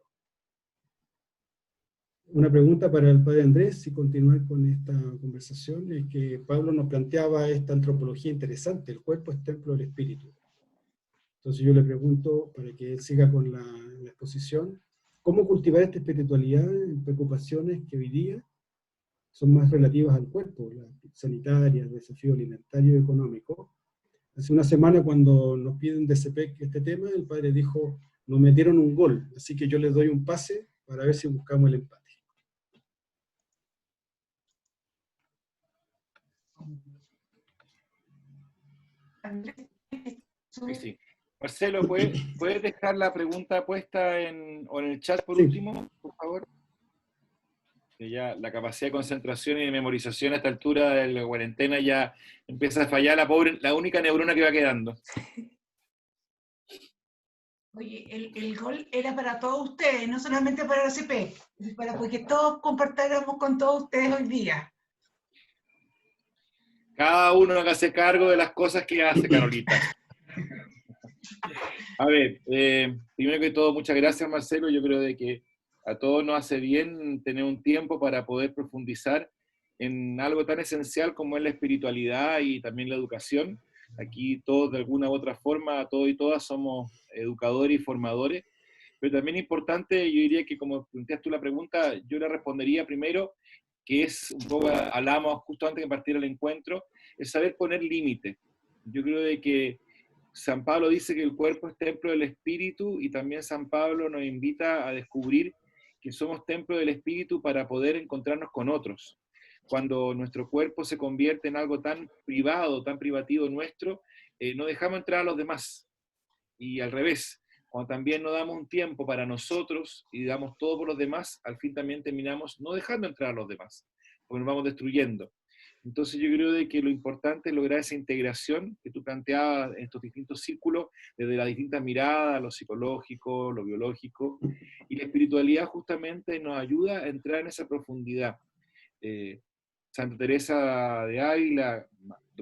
Una pregunta para el padre Andrés, y continuar con esta conversación, es que Pablo nos planteaba esta antropología interesante, el cuerpo es templo del espíritu. Entonces yo le pregunto, para que él siga con la exposición, ¿cómo cultivar esta espiritualidad en preocupaciones que hoy día son más relativas al cuerpo, las sanitarias, el desafío alimentario y económico? Hace una semana, cuando nos piden de CPEC este tema, el padre dijo, nos metieron un gol, así que yo les doy un pase para ver si buscamos el empate. Sí, sí. Marcelo, ¿puedes dejar la pregunta puesta o en el chat por Sí. último, por favor? Que ya la capacidad de concentración y de memorización a esta altura de la cuarentena ya empieza a fallar la única neurona que va quedando. Oye, el gol era para todos ustedes, no solamente para la CP, para que todos compartiéramos con todos ustedes hoy día. Cada uno hágase cargo de las cosas que hace, Carolita. A ver, primero que todo, muchas gracias, Marcelo. Yo creo de que a todos nos hace bien tener un tiempo para poder profundizar en algo tan esencial como es la espiritualidad y también la educación. Aquí todos, de alguna u otra forma, todos y todas somos educadores y formadores, pero también importante, yo diría que como planteas tú la pregunta, yo la respondería primero, que es un poco, hablamos justo antes de partir el encuentro, es saber poner límites. Yo creo de que San Pablo dice que el cuerpo es templo del Espíritu y también San Pablo nos invita a descubrir que somos templo del Espíritu para poder encontrarnos con otros. Cuando nuestro cuerpo se convierte en algo tan privado, tan privativo nuestro, no dejamos entrar a los demás. Y al revés, cuando también nos damos un tiempo para nosotros y damos todo por los demás, al fin también terminamos no dejando entrar a los demás, porque nos vamos destruyendo. Entonces yo creo de que lo importante es lograr esa integración que tú planteabas en estos distintos círculos, desde las distintas miradas, lo psicológico, lo biológico, y la espiritualidad justamente nos ayuda a entrar en esa profundidad. Eh, Santa Teresa de Ávila,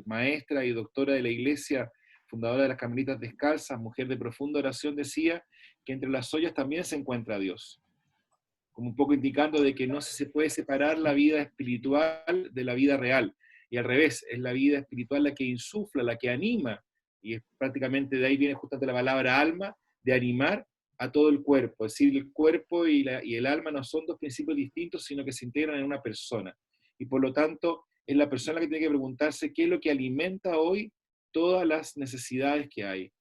maestra y doctora de la Iglesia, fundadora de las Carmelitas Descalzas, mujer de profunda oración, decía que entre las ollas también se encuentra Dios, como un poco indicando de que no se puede separar la vida espiritual de la vida real, y al revés, es la vida espiritual la que insufla, la que anima, y es prácticamente de ahí viene justamente la palabra alma, de animar a todo el cuerpo, es decir, el cuerpo y el alma no son dos principios distintos, sino que se integran en una persona, y por lo tanto es la persona la que tiene que preguntarse qué es lo que alimenta hoy todas las necesidades que hay,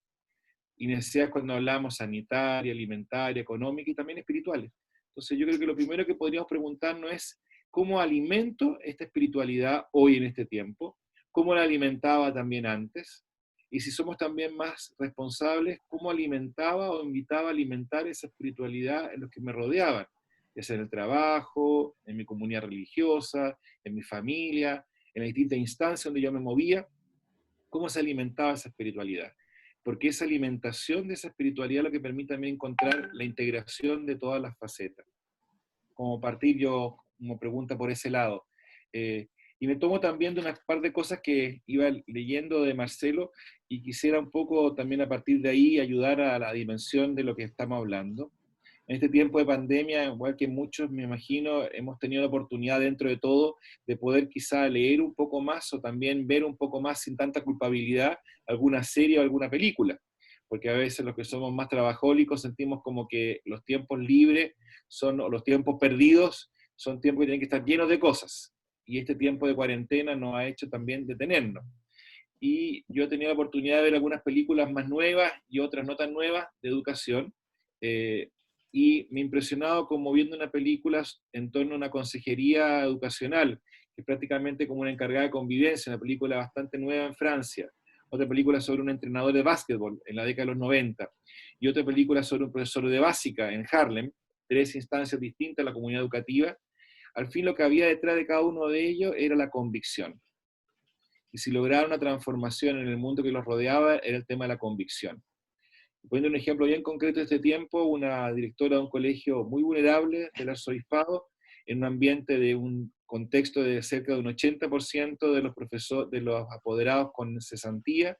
y necesidades cuando hablamos sanitaria, alimentaria, económica y también espirituales. Entonces yo creo que lo primero que podríamos preguntarnos es cómo alimento esta espiritualidad hoy en este tiempo, cómo la alimentaba también antes, y si somos también más responsables, cómo alimentaba o invitaba a alimentar esa espiritualidad en los que me rodeaban, ya sea en el trabajo, en mi comunidad religiosa, en mi familia, en las distintas instancias donde yo me movía, cómo se alimentaba esa espiritualidad. Porque esa alimentación de esa espiritualidad es lo que permite también encontrar la integración de todas las facetas. Como partir yo, como pregunta por ese lado. Y me tomo también de una par de cosas que iba leyendo de Marcelo y quisiera un poco también a partir de ahí ayudar a la dimensión de lo que estamos hablando. En este tiempo de pandemia, igual que muchos, me imagino, hemos tenido la oportunidad dentro de todo de poder quizá leer un poco más o también ver un poco más sin tanta culpabilidad alguna serie o alguna película. Porque a veces los que somos más trabajólicos sentimos como que los tiempos libres o los tiempos perdidos son tiempos que tienen que estar llenos de cosas. Y este tiempo de cuarentena nos ha hecho también detenernos. Y yo he tenido la oportunidad de ver algunas películas más nuevas y otras no tan nuevas de educación. Y me he impresionado como viendo una película en torno a una consejería educacional, que es prácticamente como una encargada de convivencia, una película bastante nueva en Francia. Otra película sobre un entrenador de básquetbol en la década de los 90. Y otra película sobre un profesor de básica en Harlem. Tres instancias distintas de la comunidad educativa. Al fin lo que había detrás de cada uno de ellos era la convicción. Y si lograron una transformación en el mundo que los rodeaba, era el tema de la convicción. Poniendo un ejemplo bien concreto de este tiempo, una directora de un colegio muy vulnerable del arzobispado, en un ambiente de un contexto de cerca de un 80% de los profesores, de los apoderados con cesantía,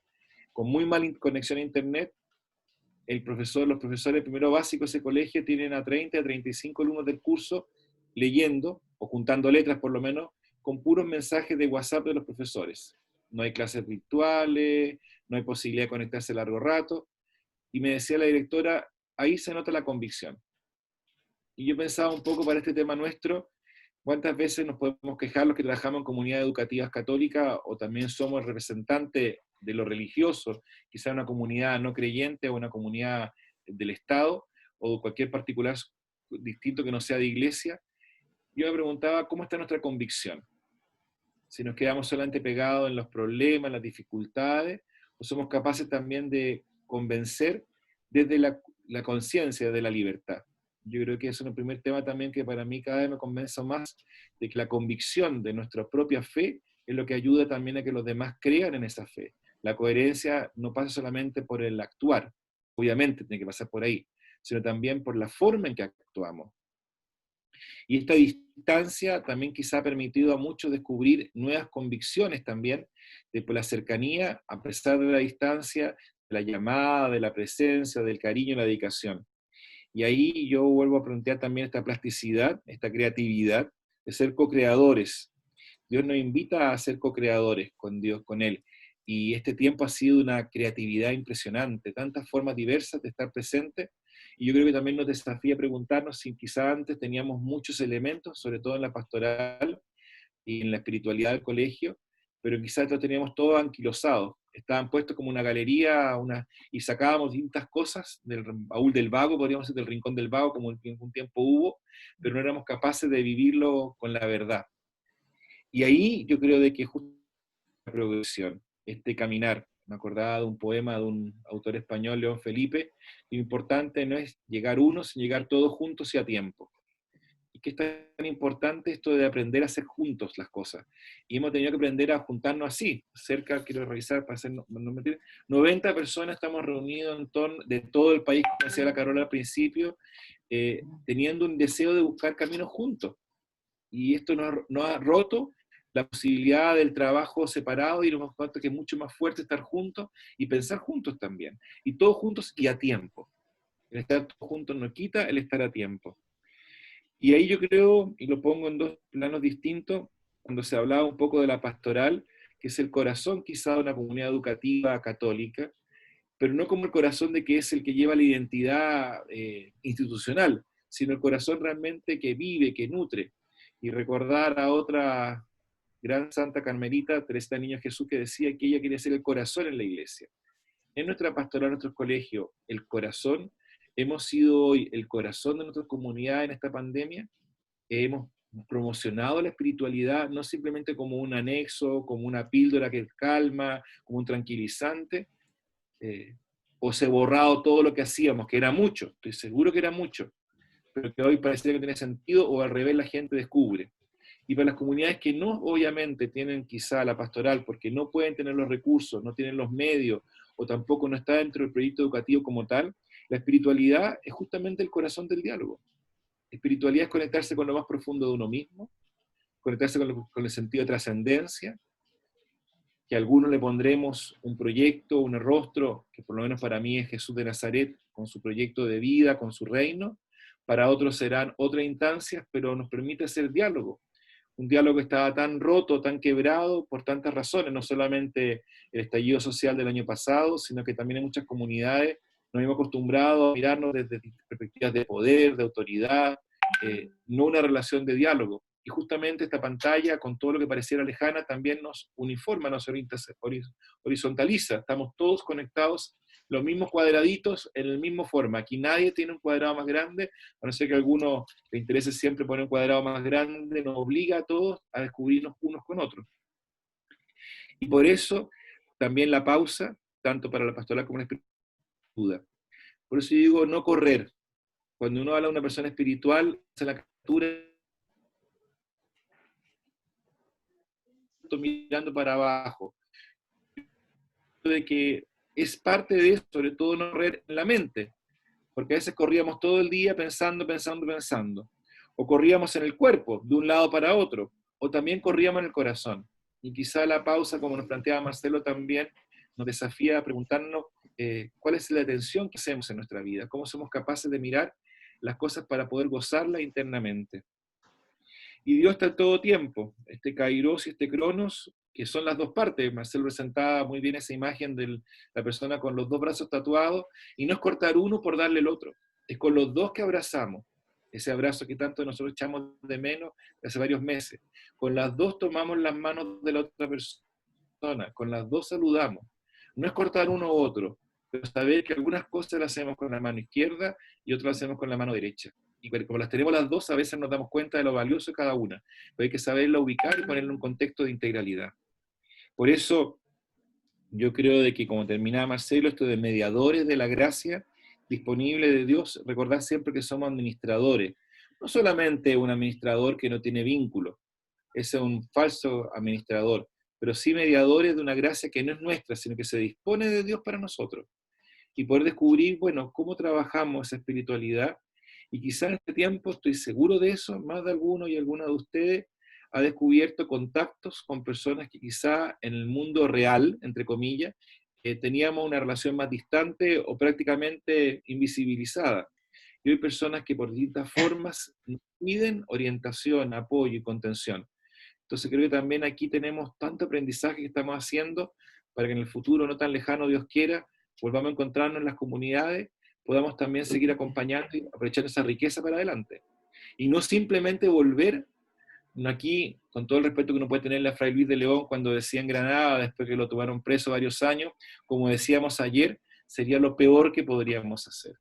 con muy mala conexión a internet, los profesores primero básicos de ese colegio tienen a 30 a 35 alumnos del curso leyendo, o juntando letras por lo menos, con puros mensajes de WhatsApp de los profesores. No hay clases virtuales, no hay posibilidad de conectarse largo rato. Y me decía la directora, ahí se nota la convicción. Y yo pensaba un poco para este tema nuestro, ¿cuántas veces nos podemos quejar los que trabajamos en comunidades educativas católicas o también somos representantes de lo religioso, quizá una comunidad no creyente o una comunidad del Estado o cualquier particular distinto que no sea de iglesia? Yo me preguntaba, ¿cómo está nuestra convicción? Si nos quedamos solamente pegados en los problemas, en las dificultades, o somos capaces también de convencer desde la conciencia de la libertad. Yo creo que eso es un primer tema también que para mí cada vez me convence más de que la convicción de nuestra propia fe es lo que ayuda también a que los demás crean en esa fe. La coherencia no pasa solamente por el actuar, obviamente tiene que pasar por ahí, sino también por la forma en que actuamos. Y esta distancia también quizá ha permitido a muchos descubrir nuevas convicciones también, de por la cercanía, a pesar de la distancia, de la llamada, de la presencia, del cariño y la dedicación. Y ahí yo vuelvo a plantear también esta plasticidad, esta creatividad, de ser co-creadores. Dios nos invita a ser co-creadores con Dios, con Él. Y este tiempo ha sido una creatividad impresionante, tantas formas diversas de estar presente. Y yo creo que también nos desafía a preguntarnos si quizá antes teníamos muchos elementos, sobre todo en la pastoral y en la espiritualidad del colegio, pero quizás lo teníamos todo anquilosado. Estaban puestos como una galería y sacábamos distintas cosas del baúl del vago, podríamos decir, del rincón del vago, como un tiempo hubo, pero no éramos capaces de vivirlo con la verdad. Y ahí yo creo de que justo la progresión, este caminar, me acordaba de un poema de un autor español, León Felipe, lo importante no es llegar uno, sino llegar todos juntos y a tiempo. Y que es tan importante esto de aprender a hacer juntos las cosas. Y hemos tenido que aprender a juntarnos así. Cerca, quiero revisar para hacer, no mentir, 90 personas estamos reunidos en torno de todo el país, como decía la Carola al principio, teniendo un deseo de buscar caminos juntos. Y esto nos ha roto la posibilidad del trabajo separado y nos hemos cuenta que es mucho más fuerte estar juntos y pensar juntos también. Y todos juntos y a tiempo. El estar todos juntos no quita el estar a tiempo. Y ahí yo creo, y lo pongo en dos planos distintos, cuando se hablaba un poco de la pastoral, que es el corazón quizá de una comunidad educativa católica, pero no como el corazón de que es el que lleva la identidad institucional, sino el corazón realmente que vive, que nutre. Y recordar a otra gran santa carmelita, Teresa del Niño Jesús, que decía que ella quería ser el corazón en la iglesia. En nuestra pastoral, en nuestros colegios, el corazón, hemos sido hoy el corazón de nuestra comunidad en esta pandemia, hemos promocionado la espiritualidad no simplemente como un anexo, como una píldora que calma, como un tranquilizante, o se ha borrado todo lo que hacíamos, que era mucho, estoy seguro que era mucho, pero que hoy parece que no tiene sentido, o al revés la gente descubre. Y para las comunidades que no obviamente tienen quizá la pastoral, porque no pueden tener los recursos, no tienen los medios, o tampoco no está dentro del proyecto educativo como tal, la espiritualidad es justamente el corazón del diálogo. Espiritualidad es conectarse con lo más profundo de uno mismo, conectarse con el sentido de trascendencia, que a algunos le pondremos un proyecto, un rostro, que por lo menos para mí es Jesús de Nazaret, con su proyecto de vida, con su reino, para otros serán otras instancias, pero nos permite hacer diálogo. Un diálogo que estaba tan roto, tan quebrado por tantas razones, no solamente el estallido social del año pasado, sino que también en muchas comunidades nos hemos acostumbrado a mirarnos desde perspectivas de poder, de autoridad, no una relación de diálogo. Y justamente esta pantalla, con todo lo que pareciera lejana, también nos uniforma, nos horizontaliza. Estamos todos conectados, los mismos cuadraditos, en la misma forma. Aquí nadie tiene un cuadrado más grande, a no ser que a alguno le interese siempre poner un cuadrado más grande, nos obliga a todos a descubrirnos unos con otros. Y por eso también la pausa, tanto para la pastoral como la espiritualidad. Por eso yo digo no correr. Cuando uno habla de una persona espiritual, se la captura mirando para abajo. De que es parte de eso, sobre todo no correr en la mente, porque a veces corríamos todo el día pensando, o corríamos en el cuerpo, de un lado para otro, o también corríamos en el corazón. Y quizá la pausa, como nos planteaba Marcelo también, nos desafía a preguntarnos cuál es la atención que hacemos en nuestra vida, cómo somos capaces de mirar las cosas para poder gozarlas internamente. Y Dios está en todo tiempo, este Kairos y este Cronos, que son las dos partes. Marcelo presentaba muy bien esa imagen de la persona con los dos brazos tatuados, y no es cortar uno por darle el otro, es con los dos que abrazamos, ese abrazo que tanto nosotros echamos de menos hace varios meses. Con las dos tomamos las manos de la otra persona, con las dos saludamos. No es cortar uno u otro, pero saber que algunas cosas las hacemos con la mano izquierda y otras las hacemos con la mano derecha. Y como las tenemos las dos, a veces nos damos cuenta de lo valioso de cada una. Pero hay que saberla ubicar y ponerla en un contexto de integralidad. Por eso, yo creo de que, como terminaba Marcelo, esto de mediadores de la gracia disponible de Dios, recordar siempre que somos administradores. No solamente un administrador que no tiene vínculo, ese es un falso administrador, pero sí mediadores de una gracia que no es nuestra, sino que se dispone de Dios para nosotros. Y poder descubrir, bueno, cómo trabajamos esa espiritualidad. Y quizá en este tiempo, estoy seguro de eso, más de alguno y alguna de ustedes ha descubierto contactos con personas que quizá en el mundo real, entre comillas, teníamos una relación más distante o prácticamente invisibilizada. Y hay personas que por distintas formas nos piden orientación, apoyo y contención. Entonces creo que también aquí tenemos tanto aprendizaje que estamos haciendo para que en el futuro no tan lejano, Dios quiera, volvamos a encontrarnos en las comunidades, podamos también seguir acompañando y aprovechando esa riqueza para adelante. Y no simplemente volver aquí, con todo el respeto que uno puede tenerle a Fray Luis de León cuando decía en Granada, después que lo tomaron preso varios años, como decíamos ayer, sería lo peor que podríamos hacer.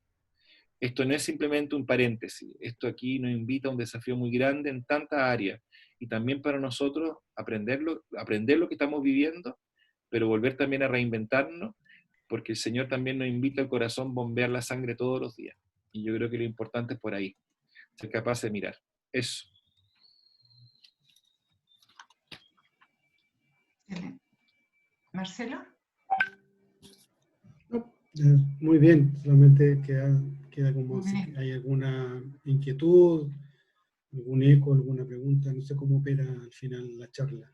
Esto no es simplemente un paréntesis, esto aquí nos invita a un desafío muy grande en tantas áreas, y también para nosotros aprender lo que estamos viviendo, pero volver también a reinventarnos, porque el Señor también nos invita al corazón a bombear la sangre todos los días. Y yo creo que lo importante es por ahí, ser capaz de mirar. Eso. ¿Marcelo? No, muy bien, solamente queda como si hay alguna inquietud, algún eco, alguna pregunta, no sé cómo opera al final la charla.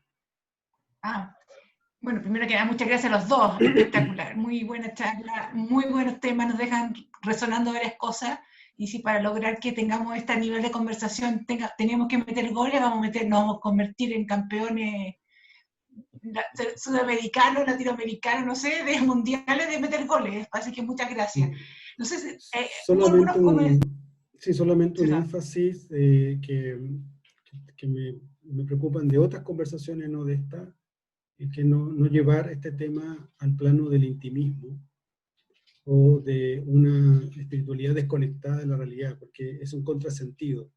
Bueno, primero que nada, muchas gracias a los dos, espectacular, muy buena charla, muy buenos temas, nos dejan resonando varias cosas, y si para lograr que tengamos este nivel de conversación tenemos que meter goles, nos vamos a convertir en campeones sudamericanos, latinoamericanos, no sé, de mundiales de meter goles, así que muchas gracias. No sé si, solamente un énfasis que me preocupan de otras conversaciones, no de esta, es que no llevar este tema al plano del intimismo o de una espiritualidad desconectada de la realidad, porque es un contrasentido.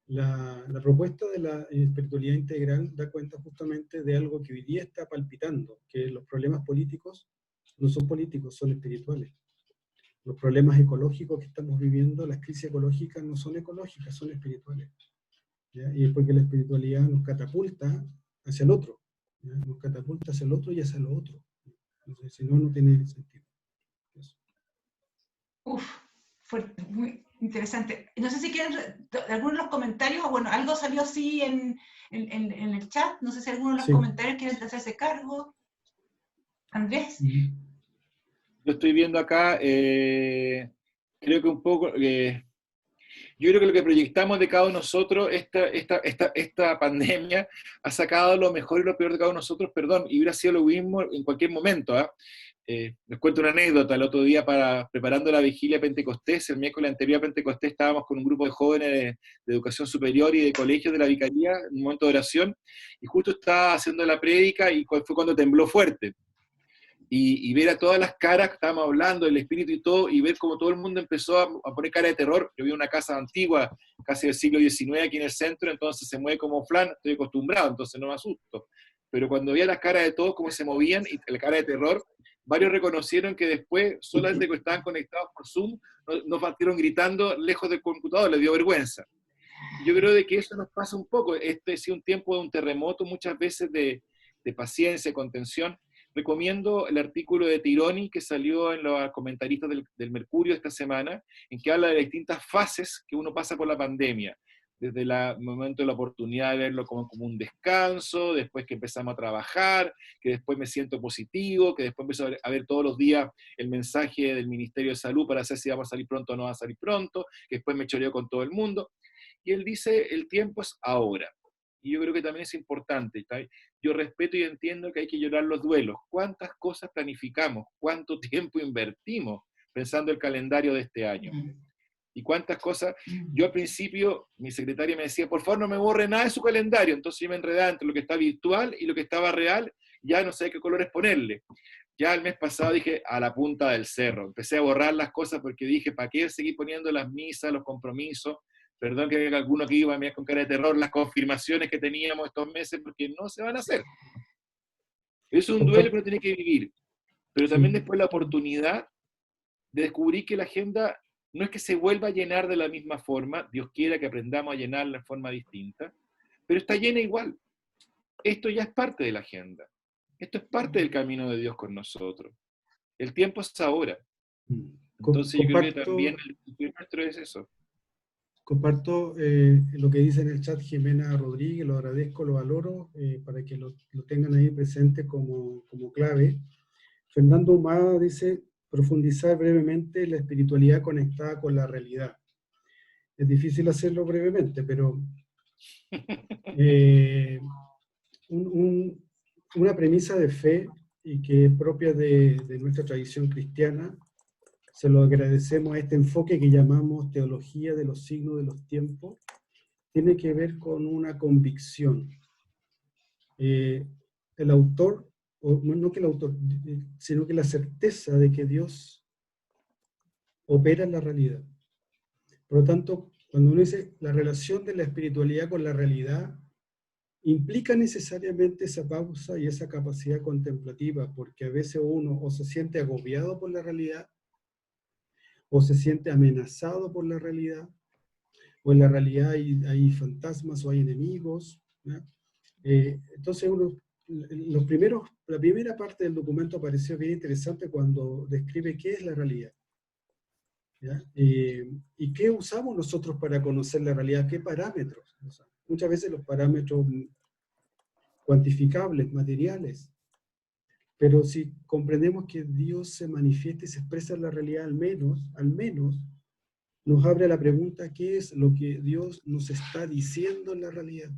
La propuesta de la espiritualidad integral da cuenta justamente de algo que hoy día está palpitando, que los problemas políticos no son políticos, son espirituales. Los problemas ecológicos que estamos viviendo, las crisis ecológicas no son ecológicas, son espirituales. ¿Ya? Y es porque la espiritualidad nos catapulta hacia el otro, ¿ya? Nos catapulta hacia el otro y hacia lo otro. Entonces, si no, no tiene sentido. Eso. Fuerte, muy interesante. No sé si quieren algunos de los comentarios, o bueno, algo salió así en el chat, no sé si alguno de los comentarios quieren hacerse cargo. Andrés. Lo estoy viendo acá, creo que un poco, yo creo que lo que proyectamos de cada uno de nosotros, esta pandemia ha sacado lo mejor y lo peor de cada uno de nosotros, perdón, y hubiera sido lo mismo en cualquier momento. Les cuento una anécdota. El otro día, preparando la vigilia Pentecostés, el miércoles anterior a Pentecostés, estábamos con un grupo de jóvenes de educación superior y de colegios de la vicaría, en un momento de oración, y justo estaba haciendo la prédica y fue cuando tembló fuerte. Y ver a todas las caras que estábamos hablando, el espíritu y todo, y ver cómo todo el mundo empezó a poner cara de terror. Yo vi una casa antigua, casi del siglo XIX, aquí en el centro, entonces se mueve como flan, estoy acostumbrado, entonces no me asusto. Pero cuando vi a las caras de todos, cómo se movían, y la cara de terror, varios reconocieron que después, solamente que estaban conectados por Zoom, nos partieron gritando lejos del computador, les dio vergüenza. Yo creo de que eso nos pasa un poco. Este ha sido un tiempo de un terremoto, muchas veces de paciencia, contención. Recomiendo el artículo de Tironi que salió en los comentaristas del Mercurio esta semana, en que habla de distintas fases que uno pasa por la pandemia. Desde el momento de la oportunidad de verlo como un descanso, después que empezamos a trabajar, que después me siento positivo, que después empiezo a ver todos los días el mensaje del Ministerio de Salud para saber si vamos a salir pronto o no vamos a salir pronto, que después me choreo con todo el mundo. Y él dice, el tiempo es ahora. y yo creo que también es importante. Yo respeto y entiendo que hay que llorar los duelos. ¿Cuántas cosas planificamos? ¿Cuánto tiempo invertimos pensando el calendario de este año? Y cuántas cosas, yo al principio, mi secretaria me decía, por favor no me borre nada de su calendario, entonces yo me enredaba entre lo que está virtual y lo que estaba real, ya no sé qué colores ponerle. Ya el mes pasado dije, a la punta del cerro, empecé a borrar las cosas porque dije, ¿para qué seguir poniendo las misas, los compromisos? Perdón que haya alguno que iba a mirar con cara de terror las confirmaciones que teníamos estos meses, porque no se van a hacer. Eso es un duelo que uno tiene que vivir, pero también después la oportunidad de descubrir que la agenda no es que se vuelva a llenar de la misma forma, Dios quiera que aprendamos a llenarla de forma distinta, pero está llena igual. Esto ya es parte de la agenda. Esto es parte del camino de Dios con nosotros. El tiempo es ahora. Entonces yo creo que también el desafío nuestro es eso. Comparto lo que dice en el chat Jimena Rodríguez, lo agradezco, lo valoro, para que lo tengan ahí presente como clave. Fernando Humada dice, profundizar brevemente la espiritualidad conectada con la realidad. Es difícil hacerlo brevemente, pero una premisa de fe y que es propia de nuestra tradición cristiana, se lo agradecemos a este enfoque que llamamos teología de los signos de los tiempos, tiene que ver con una convicción. El autor, o no que el autor, sino que la certeza de que Dios opera en la realidad. Por lo tanto, cuando uno dice la relación de la espiritualidad con la realidad, implica necesariamente esa pausa y esa capacidad contemplativa, porque a veces uno o se siente agobiado por la realidad, o se siente amenazado por la realidad, o en la realidad hay fantasmas o hay enemigos. Entonces la primera parte del documento pareció bien interesante cuando describe qué es la realidad. ¿Y qué usamos nosotros para conocer la realidad? ¿Qué parámetros? O sea, muchas veces los parámetros cuantificables, materiales. Pero si comprendemos que Dios se manifiesta y se expresa en la realidad, al menos nos abre la pregunta, ¿qué es lo que Dios nos está diciendo en la realidad?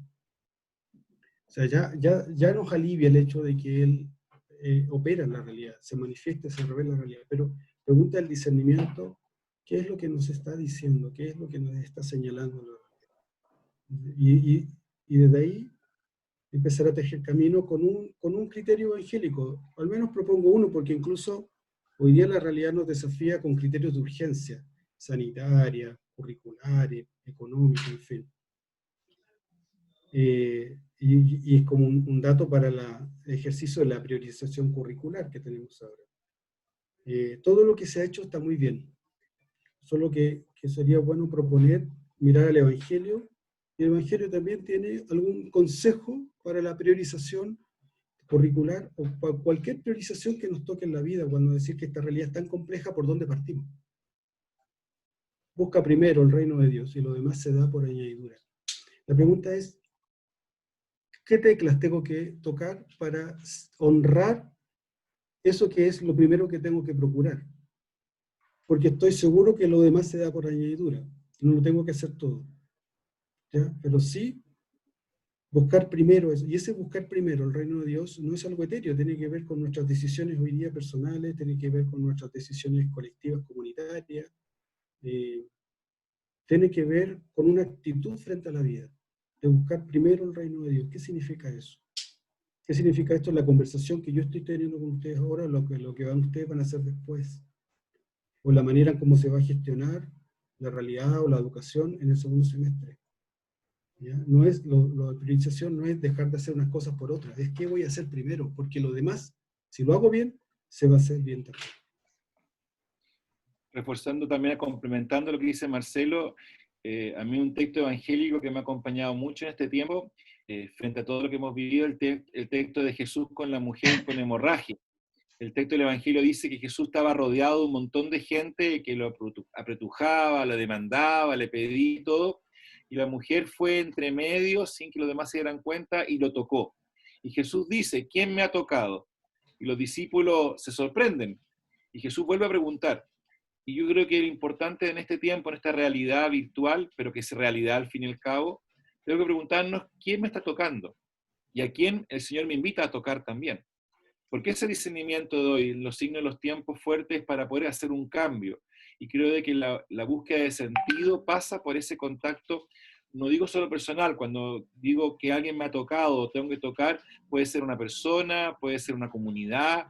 O sea, ya nos alivia el hecho de que Él opera en la realidad, se manifiesta, se revela en la realidad, pero pregunta el discernimiento, ¿qué es lo que nos está diciendo? ¿Qué es lo que nos está señalando en la realidad? Y desde ahí empezar a tejer camino con un criterio evangélico. Al menos propongo uno, porque incluso hoy día la realidad nos desafía con criterios de urgencia, sanitaria, curriculares, económica, en fin. Y es como un dato para el ejercicio de la priorización curricular que tenemos ahora. Todo lo que se ha hecho está muy bien, solo que sería bueno proponer, mirar al Evangelio, y el Evangelio también tiene algún consejo para la priorización curricular o para cualquier priorización que nos toque en la vida, cuando decir que esta realidad es tan compleja, ¿por dónde partimos? Busca primero el reino de Dios y lo demás se da por añadidura. La pregunta es, ¿qué teclas tengo que tocar para honrar eso que es lo primero que tengo que procurar? Porque estoy seguro que lo demás se da por añadidura, no lo tengo que hacer todo. ¿Ya? Pero sí buscar primero eso. Y ese buscar primero el reino de Dios no es algo etéreo, tiene que ver con nuestras decisiones hoy día personales, tiene que ver con nuestras decisiones colectivas, comunitarias, tiene que ver con una actitud frente a la vida, de buscar primero el reino de Dios. ¿Qué significa eso? ¿Qué significa esto en la conversación que yo estoy teniendo con ustedes ahora, lo que ustedes van a hacer después? O la manera en cómo se va a gestionar la realidad o la educación en el segundo semestre. ¿Ya? No es, la priorización no es dejar de hacer unas cosas por otras, es qué voy a hacer primero, porque lo demás, si lo hago bien, se va a hacer bien también. Reforzando también, complementando lo que dice Marcelo, a mí un texto evangélico que me ha acompañado mucho en este tiempo, frente a todo lo que hemos vivido, el texto de Jesús con la mujer con hemorragia. El texto del Evangelio dice que Jesús estaba rodeado de un montón de gente que lo apretujaba, lo demandaba, le pedía todo, y la mujer fue entre medio sin que los demás se dieran cuenta y lo tocó. Y Jesús dice, ¿quién me ha tocado? Y los discípulos se sorprenden. Y Jesús vuelve a preguntar. Y yo creo que lo importante en este tiempo, en esta realidad virtual, pero que es realidad al fin y al cabo, tengo que preguntarnos quién me está tocando y a quién el Señor me invita a tocar también. Porque ese discernimiento de hoy, los signos de los tiempos fuertes, para poder hacer un cambio. Y creo de que la búsqueda de sentido pasa por ese contacto, no digo solo personal, cuando digo que alguien me ha tocado o tengo que tocar, puede ser una persona, puede ser una comunidad,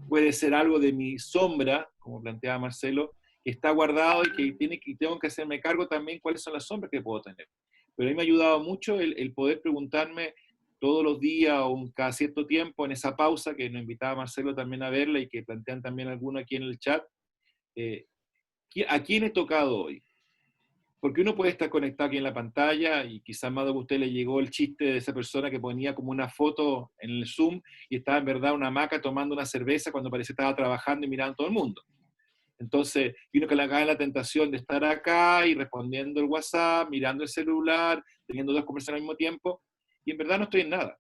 puede ser algo de mi sombra, como planteaba Marcelo, que está guardado y que tengo que hacerme cargo también cuáles son las sombras que puedo tener. Pero a mí me ha ayudado mucho el poder preguntarme todos los días o cada cierto tiempo, en esa pausa que nos invitaba Marcelo también a verla y que plantean también algunos aquí en el chat, ¿a quién he tocado hoy? Porque uno puede estar conectado aquí en la pantalla y quizás más de a usted le llegó el chiste de esa persona que ponía como una foto en el Zoom y estaba en verdad una hamaca tomando una cerveza cuando parecía que estaba trabajando y mirando a todo el mundo. Entonces, vino que le cae la tentación de estar acá y respondiendo el WhatsApp, mirando el celular, teniendo dos conversaciones al mismo tiempo, y en verdad no estoy en nada.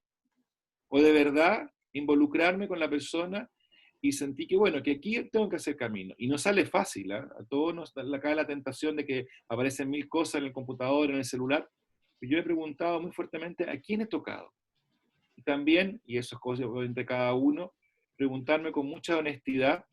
O de verdad involucrarme con la persona y sentí que, bueno, que aquí tengo que hacer camino. Y no sale fácil, ¿eh? A todos nos cae la tentación de que aparecen 1000 cosas en el computador, en el celular. Y yo he preguntado muy fuertemente a quién he tocado. Y también, y eso es cosa de cada uno, preguntarme con mucha honestidad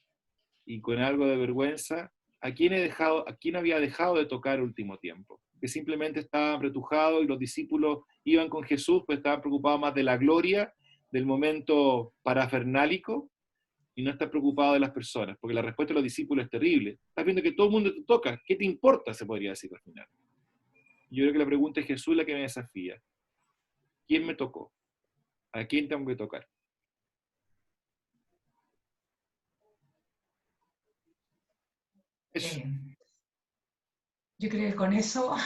y con algo de vergüenza, a quién había dejado de tocar el último tiempo, que simplemente estaban retujados y los discípulos iban con Jesús, pues estaban preocupados más de la gloria, del momento parafernálico, y no están preocupados de las personas, porque la respuesta de los discípulos es terrible. Estás viendo que todo el mundo te toca, ¿qué te importa? Se podría decir al final. Yo creo que la pregunta es Jesús la que me desafía. ¿Quién me tocó? ¿A quién tengo que tocar? Eso. Yo creo que con eso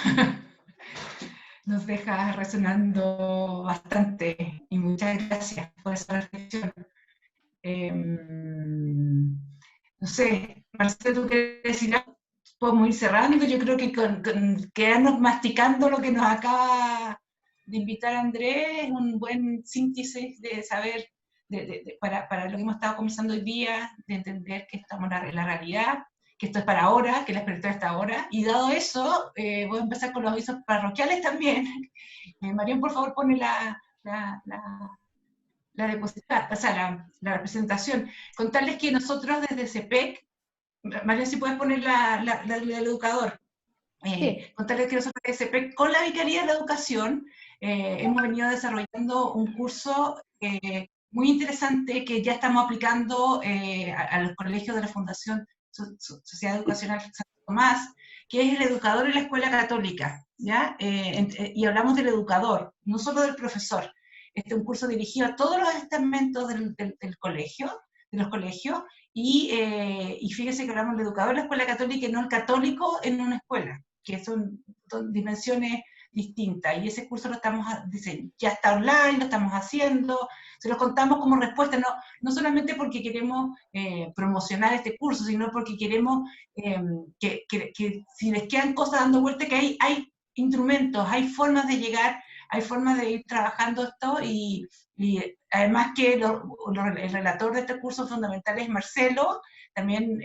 nos deja resonando bastante y muchas gracias por esa reflexión. No sé, Marcelo, ¿tú quieres decir algo? Podemos ir cerrando. Yo creo que con quedarnos masticando lo que nos acaba de invitar Andrés es un buen síntesis de saber, para lo que hemos estado conversando hoy día, de entender que estamos en la realidad, que esto es para ahora, que la espiritualidad está ahora. Y dado eso, voy a empezar con los avisos parroquiales también. Marión, por favor, pone la diapositiva, o sea, la representación. Contarles que nosotros desde CEPEC, Marión, si puedes poner del educador, Sí. contarles que nosotros desde CEPEC, con la Vicaría de la Educación, hemos venido desarrollando un curso muy interesante que ya estamos aplicando a los colegios de la Fundación Sociedad Educacional Santo Tomás, que es el educador en la escuela católica, ¿ya? Y hablamos del educador, no solo del profesor. Este es un curso dirigido a todos los estamentos del colegio, de los colegios, y fíjese que hablamos del educador en la escuela católica y no el católico en una escuela, que son dimensiones distintas. Y ese curso lo estamos, ya está online, lo estamos haciendo, se los contamos como respuesta, no solamente porque queremos promocionar este curso, sino porque queremos que si les quedan cosas dando vuelta, que hay instrumentos, hay formas de llegar, hay formas de ir trabajando esto, y además que el relator de este curso fundamental es Marcelo, también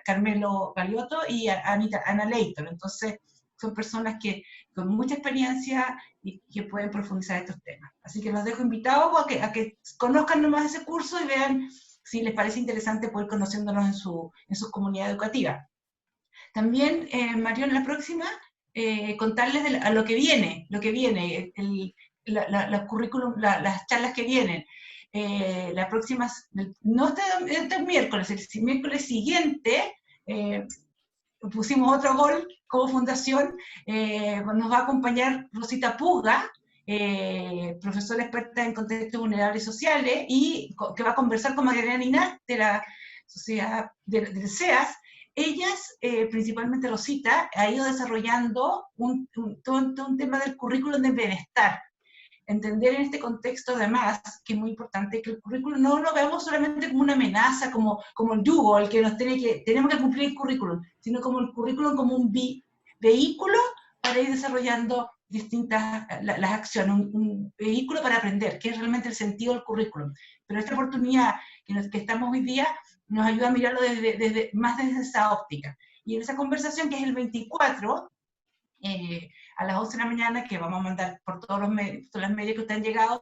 Carmelo Galiotto y Ana Leighton. Entonces son personas que con mucha experiencia y que pueden profundizar estos temas. Así que los dejo invitados a que conozcan nomás ese curso y vean si les parece interesante poder conociéndonos en su comunidad educativa. También, Mario, en la próxima, contarles a lo que viene, los currículum, las charlas que vienen. La próxima, no este miércoles, el miércoles siguiente, pusimos otro gol como fundación, nos va a acompañar Rosita Puga, profesora experta en contextos vulnerables sociales, y que va a conversar con Magdalena Inás de la Sociedad del CEAS. Ellas, principalmente Rosita, ha ido desarrollando todo un tema del currículum de bienestar. Entender en este contexto, además, que es muy importante, que el currículum no lo veamos solamente como una amenaza, como el yugo, el que tenemos que cumplir el currículum, sino como el currículum como un vehículo para ir desarrollando distintas las acciones, un vehículo para aprender, que es realmente el sentido del currículum. Pero esta oportunidad que estamos hoy día nos ayuda a mirarlo más desde esa óptica. Y en esa conversación, que es el 24, a las 11 de la mañana, que vamos a mandar por todos los medios, todas las medios que ustedes han llegado,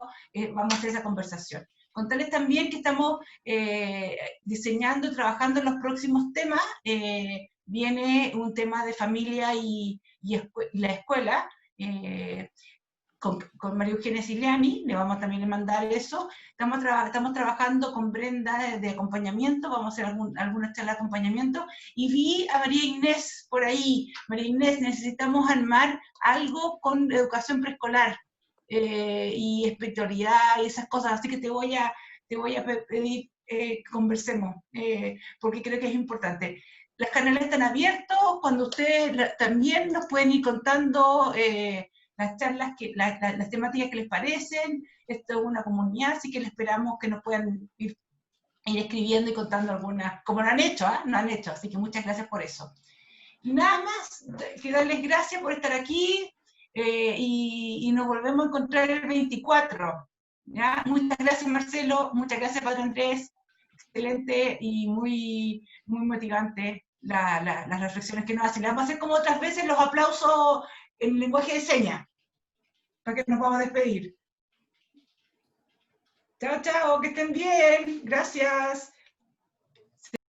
vamos a hacer esa conversación. Contarles también que estamos diseñando y trabajando en los próximos temas. Viene un tema de familia y la escuela, con María Eugenia Siliani, le vamos también a mandar eso. Estamos trabajando con Brenda de acompañamiento, vamos a hacer algunas charlas de acompañamiento, y vi a María Inés por ahí. María Inés, necesitamos armar algo con educación preescolar, y espiritualidad y esas cosas, así que te voy a pedir que conversemos, porque creo que es importante. Las canales están abiertos, cuando ustedes también nos pueden ir contando las charlas, las temáticas que les parecen. Esto es una comunidad, así que les esperamos que nos puedan ir escribiendo y contando algunas, como lo han hecho, ¿eh? Lo han hecho, así que muchas gracias por eso. Y nada más, que darles gracias por estar aquí, y nos volvemos a encontrar el 24. ¿Ya? Muchas gracias, Marcelo, muchas gracias, Padre Andrés, excelente y muy, muy motivante las reflexiones que nos hacen. Vamos a hacer como otras veces los aplausos en lenguaje de señas, para que nos vamos a despedir. Chao, chao, que estén bien, gracias.